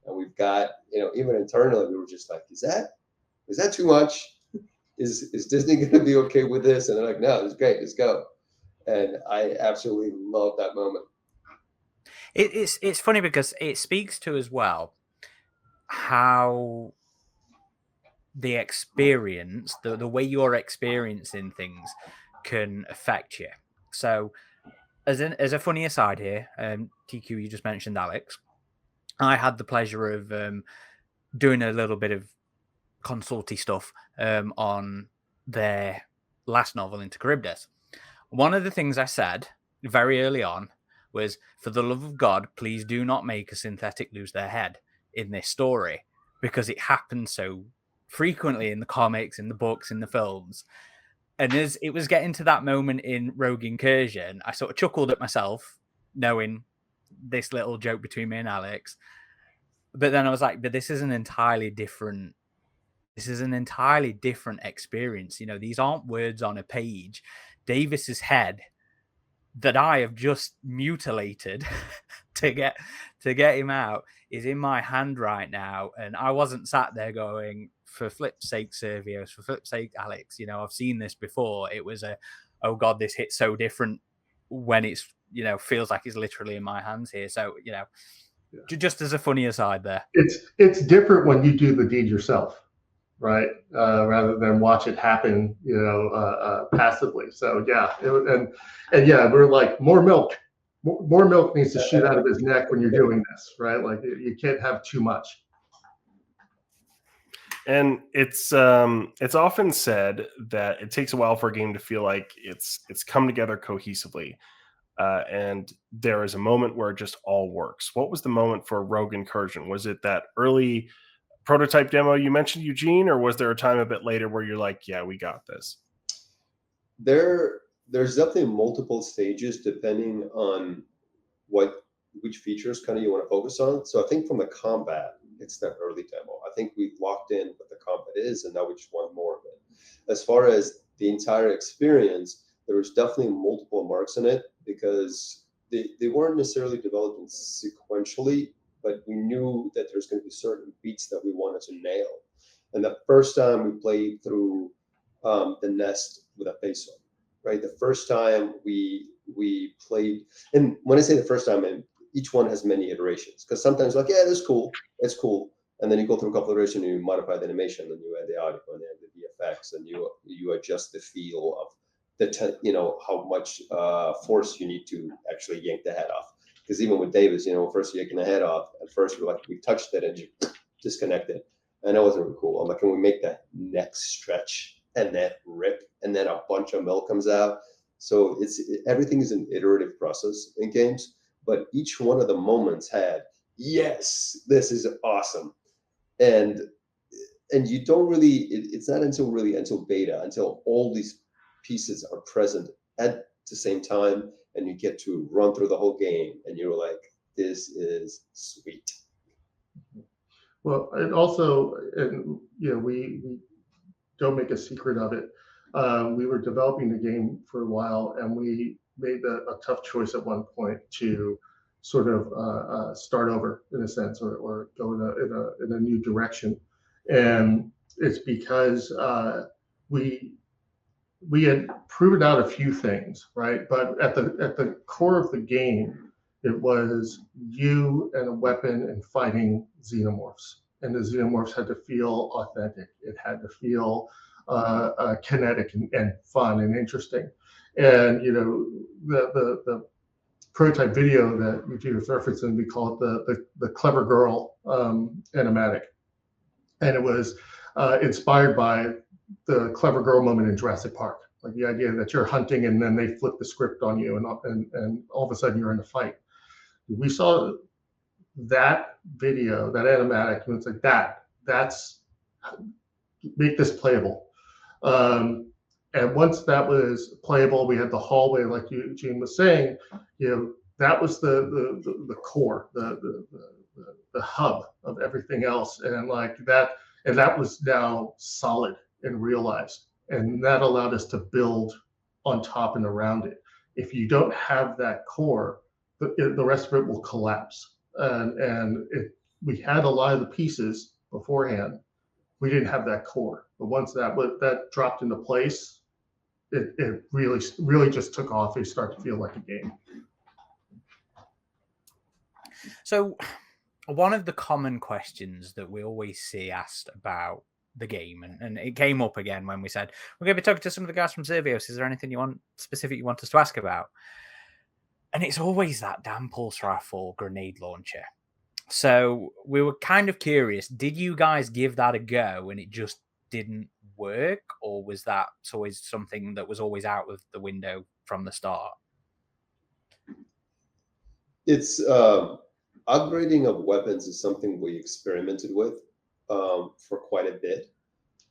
And we've got, even internally, we were just like, is that too much? Is Disney going to be okay with this? And they're like, no, it's great, let's go. And I absolutely love that moment. It's funny because it speaks to as well how the experience, the way you're experiencing things, can affect you. So, as a funny aside here, TQ, you just mentioned Alex. I had the pleasure of doing a little bit of consulty stuff on their last novel, Into Charybdis. One of the things I said very early on was, for the love of God, please do not make a synthetic lose their head in this story, because it happens so frequently in the comics, in the books, in the films. And as it was getting to that moment in Rogue Incursion, I sort of chuckled at myself, knowing this little joke between me and Alex. But then I was like, but this is an entirely different experience. You know, these aren't words on a page. Davis's head that I have just mutilated to get him out is in my hand right now, and I wasn't sat there going, for flip's sake, Survios, for flip's sake, Alex, you know, I've seen this before. It was a, oh God, this hits so different when it's, you know, feels like it's literally in my hands here. So, you know, just as a funny aside there. It's different when you do the deed yourself, right? Rather than watch it happen, you know, passively. So yeah, and yeah, we're like, more milk. More milk needs to shoot out of his neck when you're doing this, right? Like, you can't have too much. And it's often said that it takes a while for a game to feel like it's come together cohesively, and there is a moment where it just all works. What was the moment for Rogue Incursion? Was it that early prototype demo you mentioned, Eugene, or was there a time a bit later where you're like, yeah, we got this? There's definitely multiple stages depending on which features kind of you want to focus on. So I think from the combat, it's that early demo. I think we've locked in what the combat is, and now we just want more of it. As far as the entire experience, there was definitely multiple marks in it, because they weren't necessarily developed sequentially, but we knew that there's going to be certain beats that we wanted to nail. And the first time we played through the nest with a face on, right? The first time we played, and when I say the first time, and each one has many iterations, because sometimes like, yeah, that's cool, it's cool, and then you go through a couple of iterations and you modify the animation, and you add the audio and add the VFX, and you adjust the feel of you know, how much force you need to actually yank the head off. Because even with Davis, you know, first yanking the head off, at first we're like, we touched it and you disconnect it, and that wasn't really cool. I'm like, can we make that neck stretch and then rip, and then a bunch of milk comes out? So everything is an iterative process in games, but each one of the moments had, yes, this is awesome. And you don't really, it's not until beta, until all these pieces are present at the same time, and you get to run through the whole game, and you're like, this is sweet. Well, and also, and you know, we don't make a secret of it. We were developing the game for a while, and we made a tough choice at one point to sort of start over, in a sense, or go in a new direction. And it's because we had proven out a few things, right? But at the core of the game, it was you and a weapon and fighting xenomorphs. And the xenomorphs had to feel authentic. It had to feel kinetic and fun and interesting. And you know, the prototype video that Eugene was referencing, we call it the clever girl animatic, and it was inspired by the clever girl moment in Jurassic Park, like the idea that you're hunting and then they flip the script on you, and all of a sudden you're in a fight. We saw that video, that animatic, and it's like that's make this playable. And once that was playable, we had the hallway, like Eugene was saying, you know, that was the core, the hub of everything else, and like that, and that was now solid and realized, and that allowed us to build on top and around it. If you don't have that core, the rest of it will collapse. And we had a lot of the pieces beforehand. We didn't have that core, but once that dropped into place, it really just took off. It started to feel like a game. So, one of the common questions that we always see asked about the game, and it came up again when we said we're going to be talking to some of the guys from Survios. Is there anything you want us to ask about? And it's always that damn pulse rifle grenade launcher. So we were kind of curious. Did you guys give that a go and it just didn't work, or was that always something that was always out of the window from the start? It's upgrading of weapons is something we experimented with for quite a bit,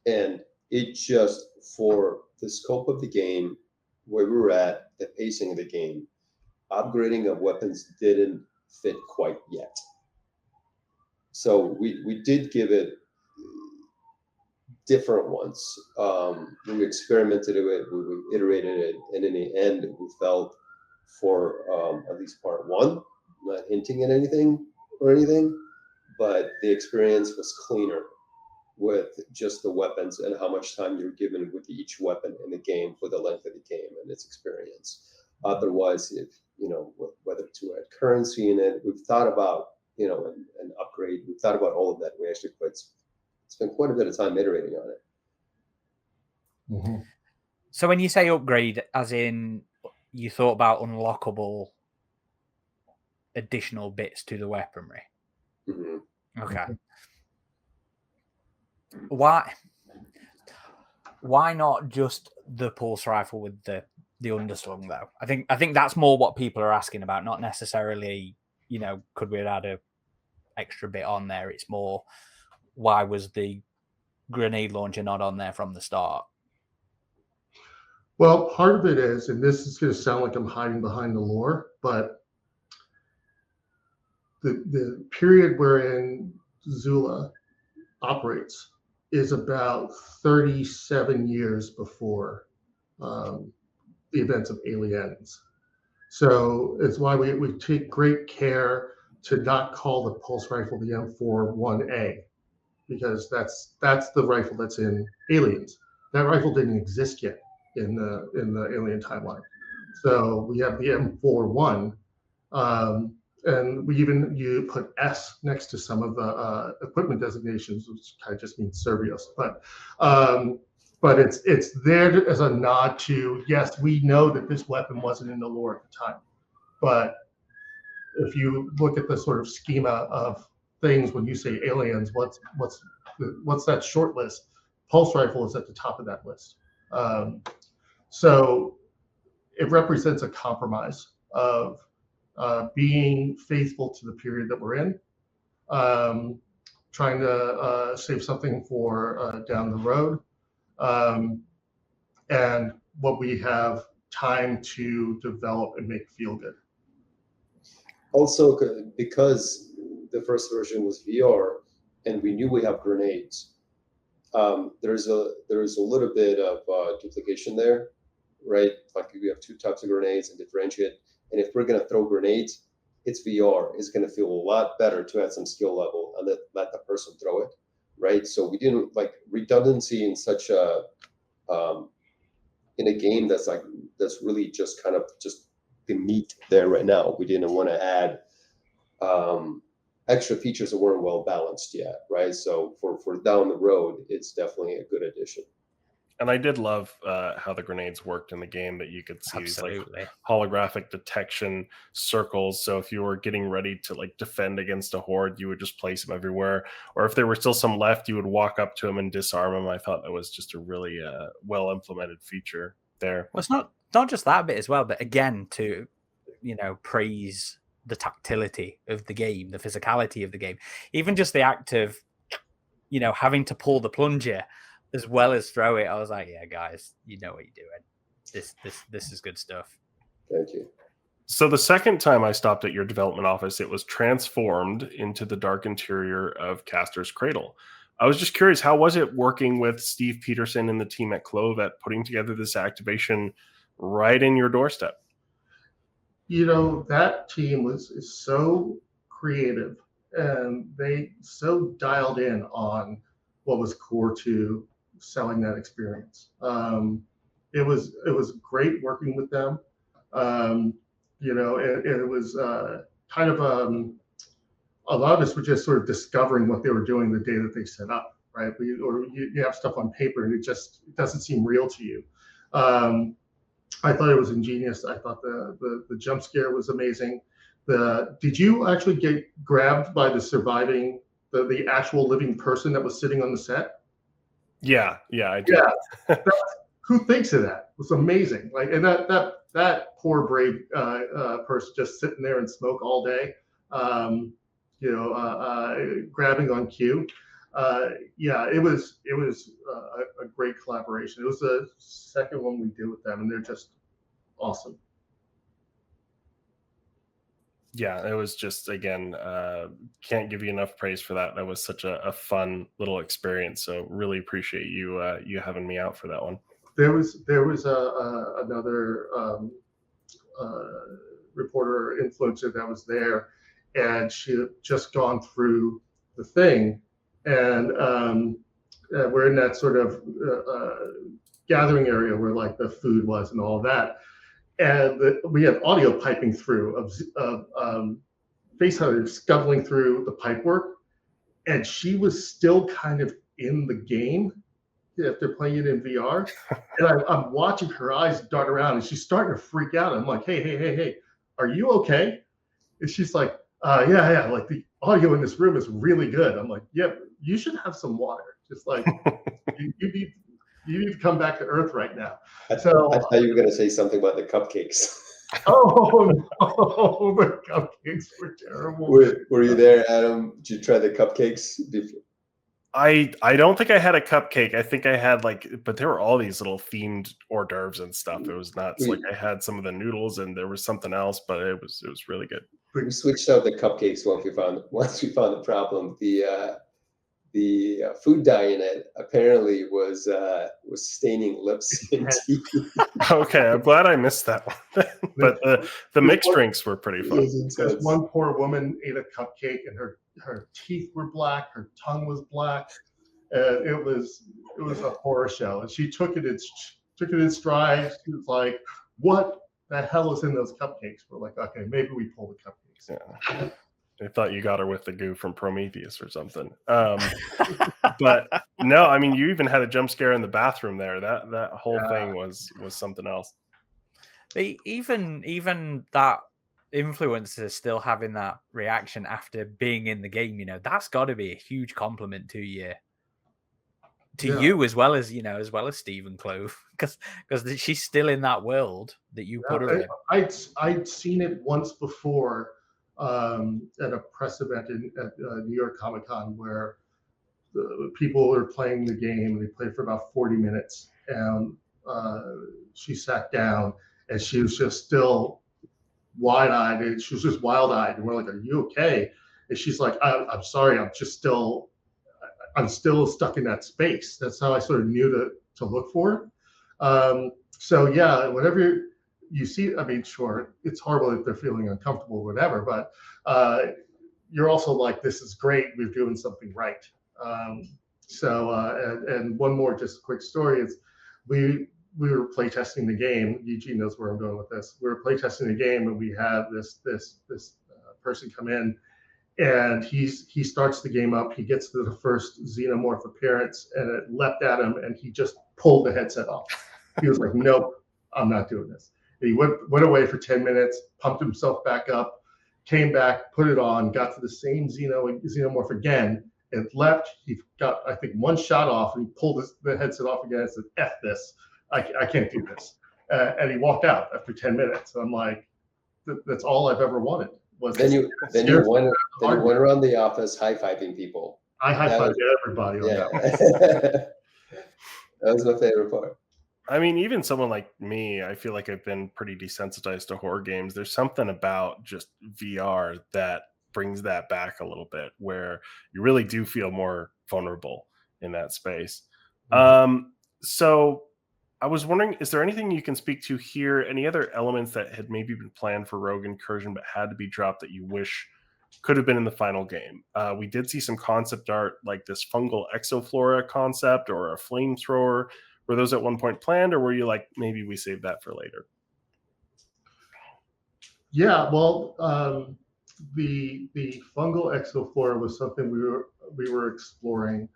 and it just, for the scope of the game, where we were at, the pacing of the game, upgrading of weapons didn't fit quite yet. So we did give it different ones. We experimented with it, we iterated it, and in the end, we felt for at least part one, not hinting at anything or anything, but the experience was cleaner with just the weapons and how much time you're given with each weapon in the game for the length of the game and its experience. Otherwise, if whether to add currency in it, we've thought about an upgrade. We've thought about all of that. We actually spent quite a bit of time iterating on it. Mm-hmm. So when you say upgrade, as in you thought about unlockable additional bits to the weaponry? Mm-hmm. Okay. Why not just the pulse rifle with the underslung though? I think that's more what people are asking about, not necessarily, could we add a extra bit on there? It's more, why was the grenade launcher not on there from the start? Well, part of it is, and this is going to sound like I'm hiding behind the lore, but the period wherein Zula operates is about 37 years before the events of Aliens. So it's why we take great care to not call the pulse rifle the M41A, because that's the rifle that's in Aliens. That rifle didn't exist yet in the Alien timeline. So we have the M41, and you put S next to some of the equipment designations, which kind of just means Survios. But it's there as a nod to, yes, we know that this weapon wasn't in the lore at the time, but if you look at the sort of schema of things when you say Aliens, what's that short list? Pulse rifle is at the top of that list. So it represents a compromise of being faithful to the period that we're in, trying to save something for down the road, and what we have time to develop and make feel good. Also, because the first version was VR and we knew we have grenades, there's a little bit of duplication there, right? Like we have two types of grenades and differentiate. And if we're going to throw grenades, it's VR. It's going to feel a lot better to add some skill level and let the person throw it, right? So we didn't like redundancy in such a in a game that's really just kind of just the meat there right now. We didn't want to add extra features that weren't well balanced yet, right? So for down the road, it's definitely a good addition. And I did love how the grenades worked in the game, that you could see these like holographic detection circles. So if you were getting ready to like defend against a horde, you would just place them everywhere. Or if there were still some left, you would walk up to them and disarm them. I thought that was just a really well implemented feature there. Well, it's not just that bit as well, but again, to praise the tactility of the game, the physicality of the game, even just the act of having to pull the plunger as well as throw it. I was like, yeah, guys, you know what you're doing. This is good stuff. Thank you. So the second time I stopped at your development office, it was transformed into the dark interior of Castor's Cradle. I was just curious, how was it working with Steve Peterson and the team at Clove at putting together this activation right in your doorstep? That team is so creative, and they so dialed in on what was core to selling that experience. It was great working with them. It was kind of a lot of us were just sort of discovering what they were doing the day that they set up, right? You have stuff on paper and it doesn't seem real to you. I thought it was ingenious. I thought the jump scare was amazing. Did you actually get grabbed by the surviving, the actual living person that was sitting on the set? Yeah, I did. Yeah, who thinks of that? It was amazing. Like, and that poor brave person just sitting there and smoke all day, grabbing on cue. Yeah, it was a great collaboration. It was the second one we did with them, and they're just awesome. Yeah, it was just, again, can't give you enough praise for that. That was such a fun little experience. So really appreciate you having me out for that one. There was another reporter influencer that was there, and she had just gone through the thing, and we're in that sort of gathering area where like the food was and all of that, and we had audio piping through of face hunters scuttling through the pipework, and she was still kind of in the game if they're playing it in VR. And I'm watching her eyes dart around, and she's starting to freak out. I'm like, hey, are you okay? And she's like, yeah, like the audio in this room is really good. I'm like, yeah, you should have some water. Just like you need to come back to Earth right now. I thought you were going to say something about the cupcakes. Oh no, the cupcakes were terrible. Were you there, Adam? Did you try the cupcakes before? I don't think I had a cupcake. I think I had but there were all these little themed hors d'oeuvres and stuff. It was nuts. Like I had some of the noodles, and there was something else, but it was really good. We switched out the cupcakes once we found the problem. The food dye in it apparently was staining lips and teeth. Okay, I'm glad I missed that one. But the mixed drinks were pretty fun. This one poor woman ate a cupcake, and her teeth were black, her tongue was black, and it was a horror show. And she took it in stride. She was like, "What the hell is in those cupcakes?" We're like, "Okay, maybe we pull the cupcakes." Yeah. I thought you got her with the goo from Prometheus or something. But no, I mean, you even had a jump scare in the bathroom there. That whole thing was something else. Even that influencer still having that reaction after being in the game, that's got to be a huge compliment to you as well as Stephen Clove, because she's still in that world that you put her in. I'd seen it once before at a press event at New York Comic Con, where the people were playing the game. They played for about 40 minutes, and she sat down, and she was just still wide-eyed, and she was just wild-eyed, and we're like, "Are you okay?" And she's like, I'm sorry, I'm still stuck in that space. That's how I sort of knew to look for it. So yeah, whenever you see, I mean, sure, it's horrible if they're feeling uncomfortable or whatever, but you're also like, this is great, we're doing something right. And one more just quick story is we were playtesting the game. Eugene knows where I'm going with this. We were playtesting the game, and we had this person come in, and he starts the game up. He gets to the first Xenomorph appearance, and it leapt at him, and he just pulled the headset off. He was like, "Nope, I'm not doing this." And he went away for 10 minutes, pumped himself back up, came back, put it on, got to the same Xenomorph again, and left. He got, I think, one shot off, and he pulled the headset off again and said, "F this. I can't do this." And he walked out after 10 minutes. And I'm like, that's all I've ever wanted. Then you went around the office high-fiving people. I high-fived everybody on that. That was my favorite part. I mean, even someone like me, I feel like I've been pretty desensitized to horror games. There's something about just VR that brings that back a little bit, where you really do feel more vulnerable in that space. Mm-hmm. So I was wondering, is there anything you can speak to here? Any other elements that had maybe been planned for Rogue Incursion but had to be dropped that you wish could have been in the final game? We did see some concept art, like this fungal exoflora concept or a flamethrower. Were those at one point planned, or were you like, maybe we save that for later? Yeah, well, the fungal exoflora was something we were exploring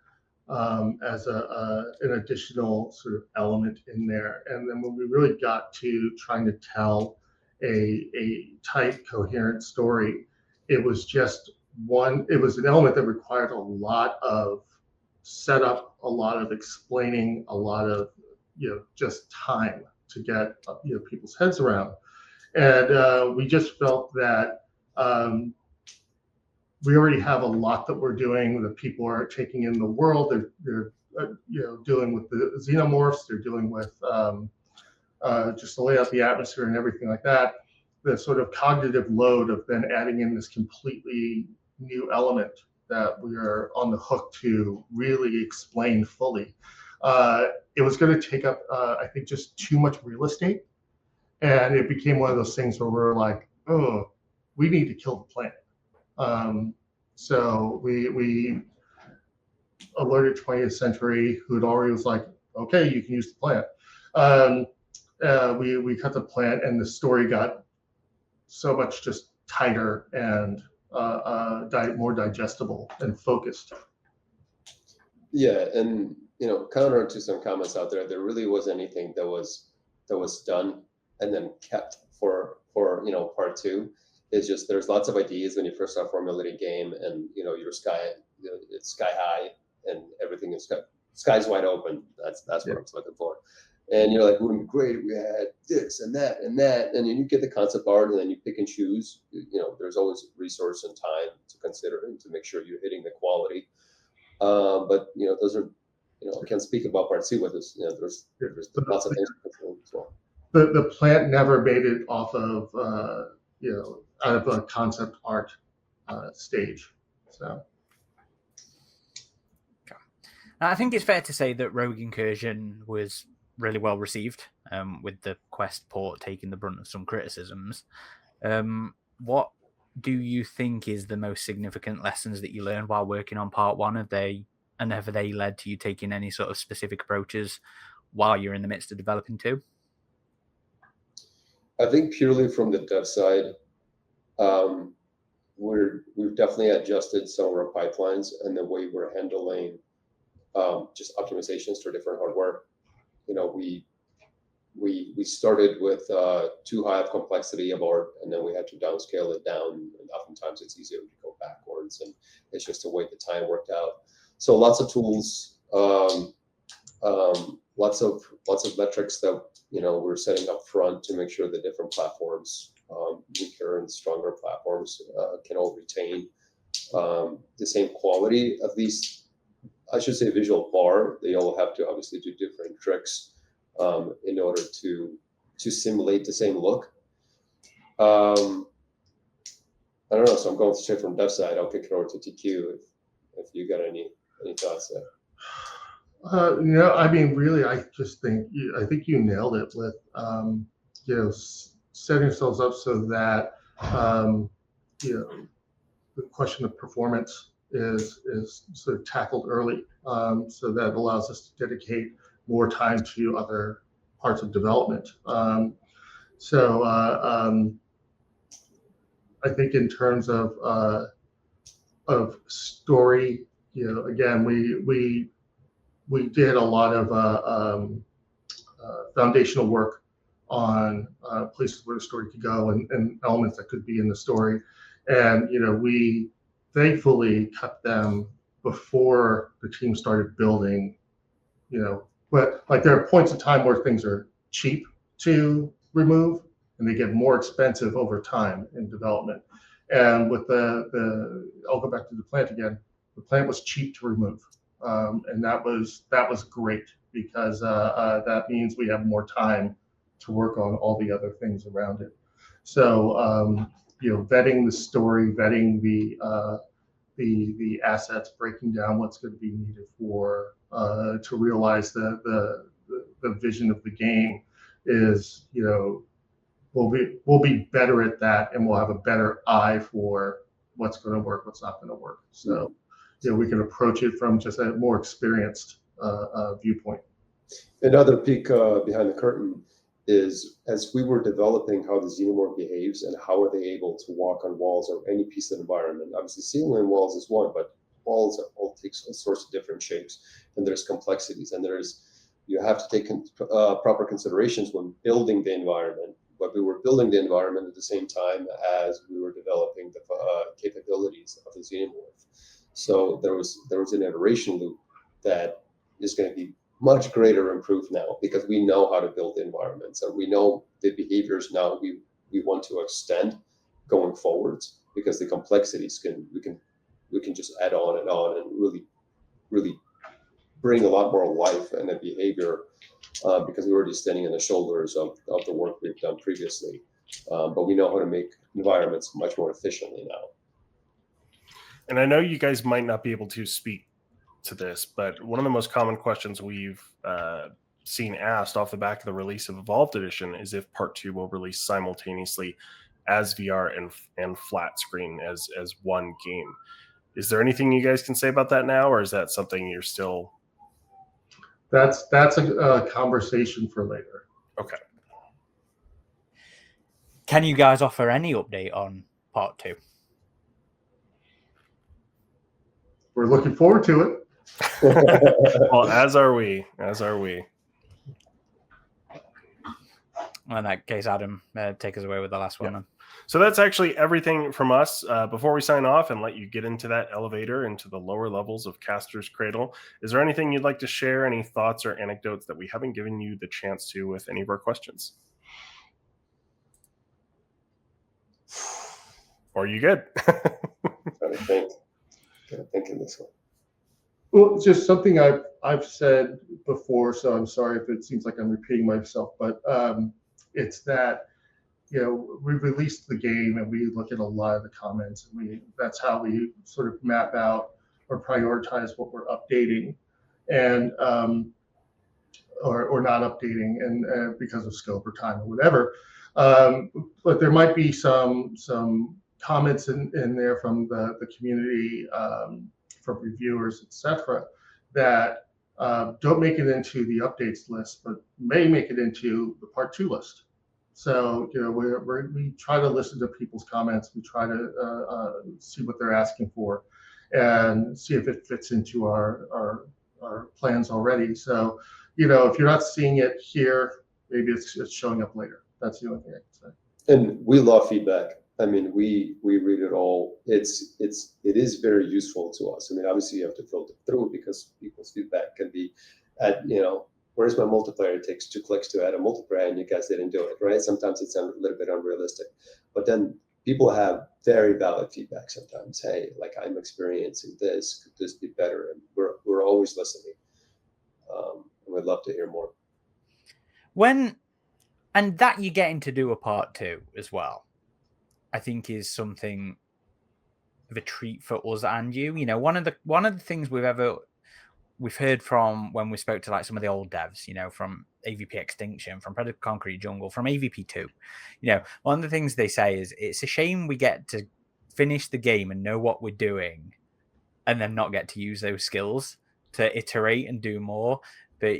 as an additional sort of element in there. And then when we really got to trying to tell a tight, coherent story. It was just it was an element that required a lot of setup, a lot of explaining, a lot of, just time to get, people's heads around. And we just felt that we already have a lot that we're doing, that people are taking in the world. They're dealing with the xenomorphs, they're dealing with just to lay out the atmosphere and everything like that. The sort of cognitive load of then adding in this completely new element that we are on the hook to really explain fully. It was going to take up, I think, just too much real estate. And it became one of those things where we're like, oh, we need to kill the planet. So we alerted 20th Century, who had already was like, okay, you can use the plant. We cut the plant, and the story got so much just tighter and more digestible and focused. Yeah, and counter to some comments out there, there really wasn't anything that was done and then kept for part two. It's just there's lots of ideas when you first start formulating a game, and it's sky high and everything is sky's wide open. That's what I was looking for. And you're like, wouldn't it be great if we had this and that and that, and then you get the concept art, and then you pick and choose. There's always resource and time to consider and to make sure you're hitting the quality. But those are, I can't speak about part two with this. There's lots of things to control as well. The plant never made it off of out of a concept art stage. So I think it's fair to say that Rogue Incursion was really well received, with the Quest port taking the brunt of some criticisms. What do you think is the most significant lessons that you learned while working on part one? Have they led to you taking any sort of specific approaches while you're in the midst of developing two? I think purely from the dev side, we've definitely adjusted some of our pipelines and the way we're handling just optimizations for different hardware. We started with too high of complexity of art, and then we had to downscale it down. And oftentimes it's easier to go backwards, and it's just the way the time worked out. So lots of tools, lots of metrics that we're setting up front to make sure the different platforms, weaker and stronger platforms, can all retain the same quality. At least, I should say, visual bar. They all have to obviously do different tricks in order to simulate the same look. I don't know. So I'm going straight from dev side. I'll kick it over to TQ if you got any thoughts there. Really, I think you nailed it with, setting ourselves up so that, the question of performance is sort of tackled early, so that allows us to dedicate more time to other parts of development. I think in terms of story, again, we did a lot of foundational work on places where the story could go and elements that could be in the story. And, we thankfully cut them before the team started building, but like there are points in time where things are cheap to remove and they get more expensive over time in development. And with I'll go back to the plant again. The plant was cheap to remove. And that was great, because that means we have more time to work on all the other things around it. So vetting the story, vetting the assets, breaking down what's going to be needed for to realize the vision of the game is, we'll be better at that, and we'll have a better eye for what's going to work, what's not going to work. So we can approach it from just a more experienced viewpoint. Another peek behind the curtain is, as we were developing how the xenomorph behaves and how are they able to walk on walls or any piece of the environment. Obviously, ceiling walls is one, but walls all takes all sorts of different shapes, and there's complexities, and you have to take proper considerations when building the environment, but we were building the environment at the same time as we were developing the capabilities of the Xenomorph. So there was an iteration loop that is going to be much greater improved now, because we know how to build environments, and we know the behaviors now we want to extend going forwards, because the complexities we can just add on and really bring a lot more life and a behavior, because we're already standing on the shoulders of the work we've done previously. But we know how to make environments much more efficiently now. And I know you guys might not be able to speak to this, but one of the most common questions we've seen asked off the back of the release of Evolved Edition is if Part 2 will release simultaneously as VR and flat screen as one game. Is there anything you guys can say about that now, or is that something you're still... That's a conversation for later. Okay. Can you guys offer any update on Part 2? We're looking forward to it. Well, as are we. Well, in that case, Adam, take us away with the last one. Then. So that's actually everything from us. Before we sign off and let you get into that elevator, into the lower levels of Caster's Cradle, is there anything you'd like to share, any thoughts or anecdotes that we haven't given you the chance to with any of our questions? Or are you good? Trying to think in this one. Well, it's just something I've said before, so I'm sorry if it seems like I'm repeating myself, but it's that, we released the game and we look at a lot of the comments, and that's how we sort of map out or prioritize what we're updating and or not updating, and because of scope or time or whatever. But there might be some comments in there from the community, from reviewers, etc., that don't make it into the updates list, but may make it into the Part 2 list. So we try to listen to people's comments. We try to see what they're asking for, and see if it fits into our plans already. So if you're not seeing it here, maybe it's showing up later. That's the only thing I can say. And we love feedback. I mean, we read it all. It is very useful to us. I mean, obviously you have to filter through, because people's feedback can be where's my multiplier? It takes 2 clicks to add a multiplier, and you guys didn't do it, right? Sometimes it's a little bit unrealistic, but then people have very valid feedback sometimes. Hey, like, I'm experiencing this. Could this be better? And we're always listening. And we'd love to hear more. And that you're getting to do a Part 2 as well, I think is something of a treat for us and you. One of the things we've heard from when we spoke to like some of the old devs, from AVP Extinction, from Predator Concrete Jungle, from AVP 2, one of the things they say is it's a shame we get to finish the game and know what we're doing and then not get to use those skills to iterate and do more. But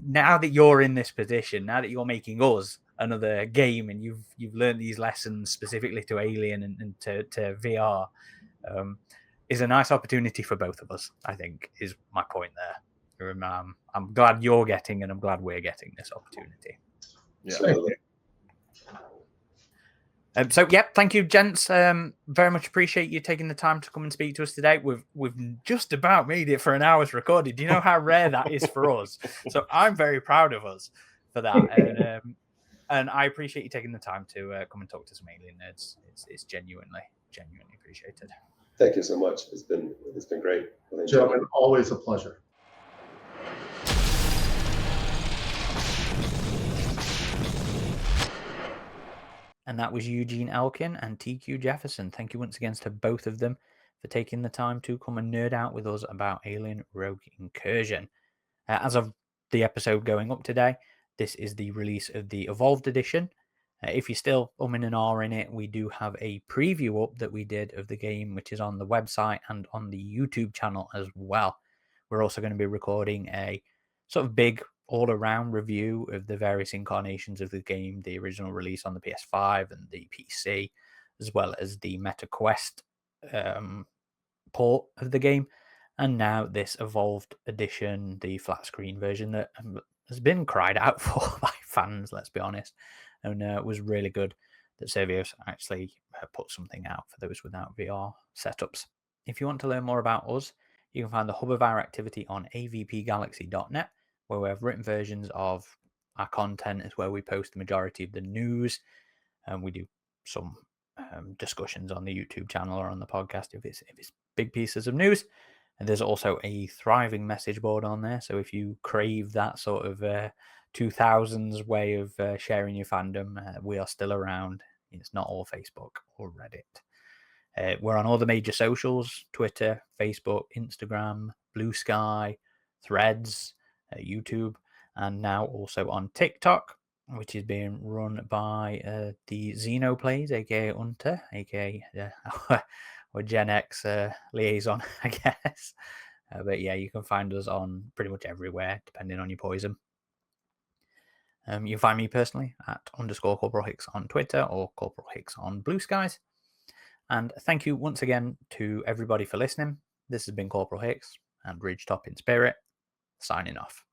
now that you're in this position, now that you're making us another game and you've learned these lessons specifically to Alien and to VR, is a nice opportunity for both of us, I think, is my point there. I'm glad you're getting, and I'm glad we're getting this opportunity. Yeah. So, thank you, gents. Very much appreciate you taking the time to come and speak to us today. We've just about made it for an hour's recording. Do you know how rare that is for us? So I'm very proud of us for that. And I appreciate you taking the time to come and talk to some alien nerds. It's genuinely appreciated. Thank you so much. It's been great. Gentlemen, always a pleasure. And that was Eugene Elkin and TQ Jefferson. Thank you once again to both of them for taking the time to come and nerd out with us about Alien Rogue Incursion. As of the episode going up today, this is the release of the Evolved Edition. If you're still umming and ahhing it, we do have a preview up that we did of the game, which is on the website and on the YouTube channel as well. We're also going to be recording a sort of big all-around review of the various incarnations of the game, the original release on the PS5 and the PC, as well as the MetaQuest port of the game, and now this Evolved Edition, the flat screen version that has been cried out for by fans, let's be honest, and it was really good that Survios actually put something out for those without VR setups. If you want to learn more about us, you can find the hub of our activity on avpgalaxy.net, where we have written versions of our content. Is where we post the majority of the news, and we do some discussions on the YouTube channel or on the podcast if it's big pieces of news. And there's also a thriving message board on there. So if you crave that sort of 2000s way of sharing your fandom, we are still around. It's not all Facebook or Reddit. We're on all the major socials: Twitter, Facebook, Instagram, Blue Sky, Threads, YouTube, and now also on TikTok, which is being run by the Xenoplays, aka Hunter, aka or Gen X liaison, I guess. But yeah, you can find us on pretty much everywhere, depending on your poison. You can find me personally at _Corporal Hicks on Twitter or Corporal Hicks on Blue Skies. And thank you once again to everybody for listening. This has been Corporal Hicks and RidgeTop in Spirit, signing off.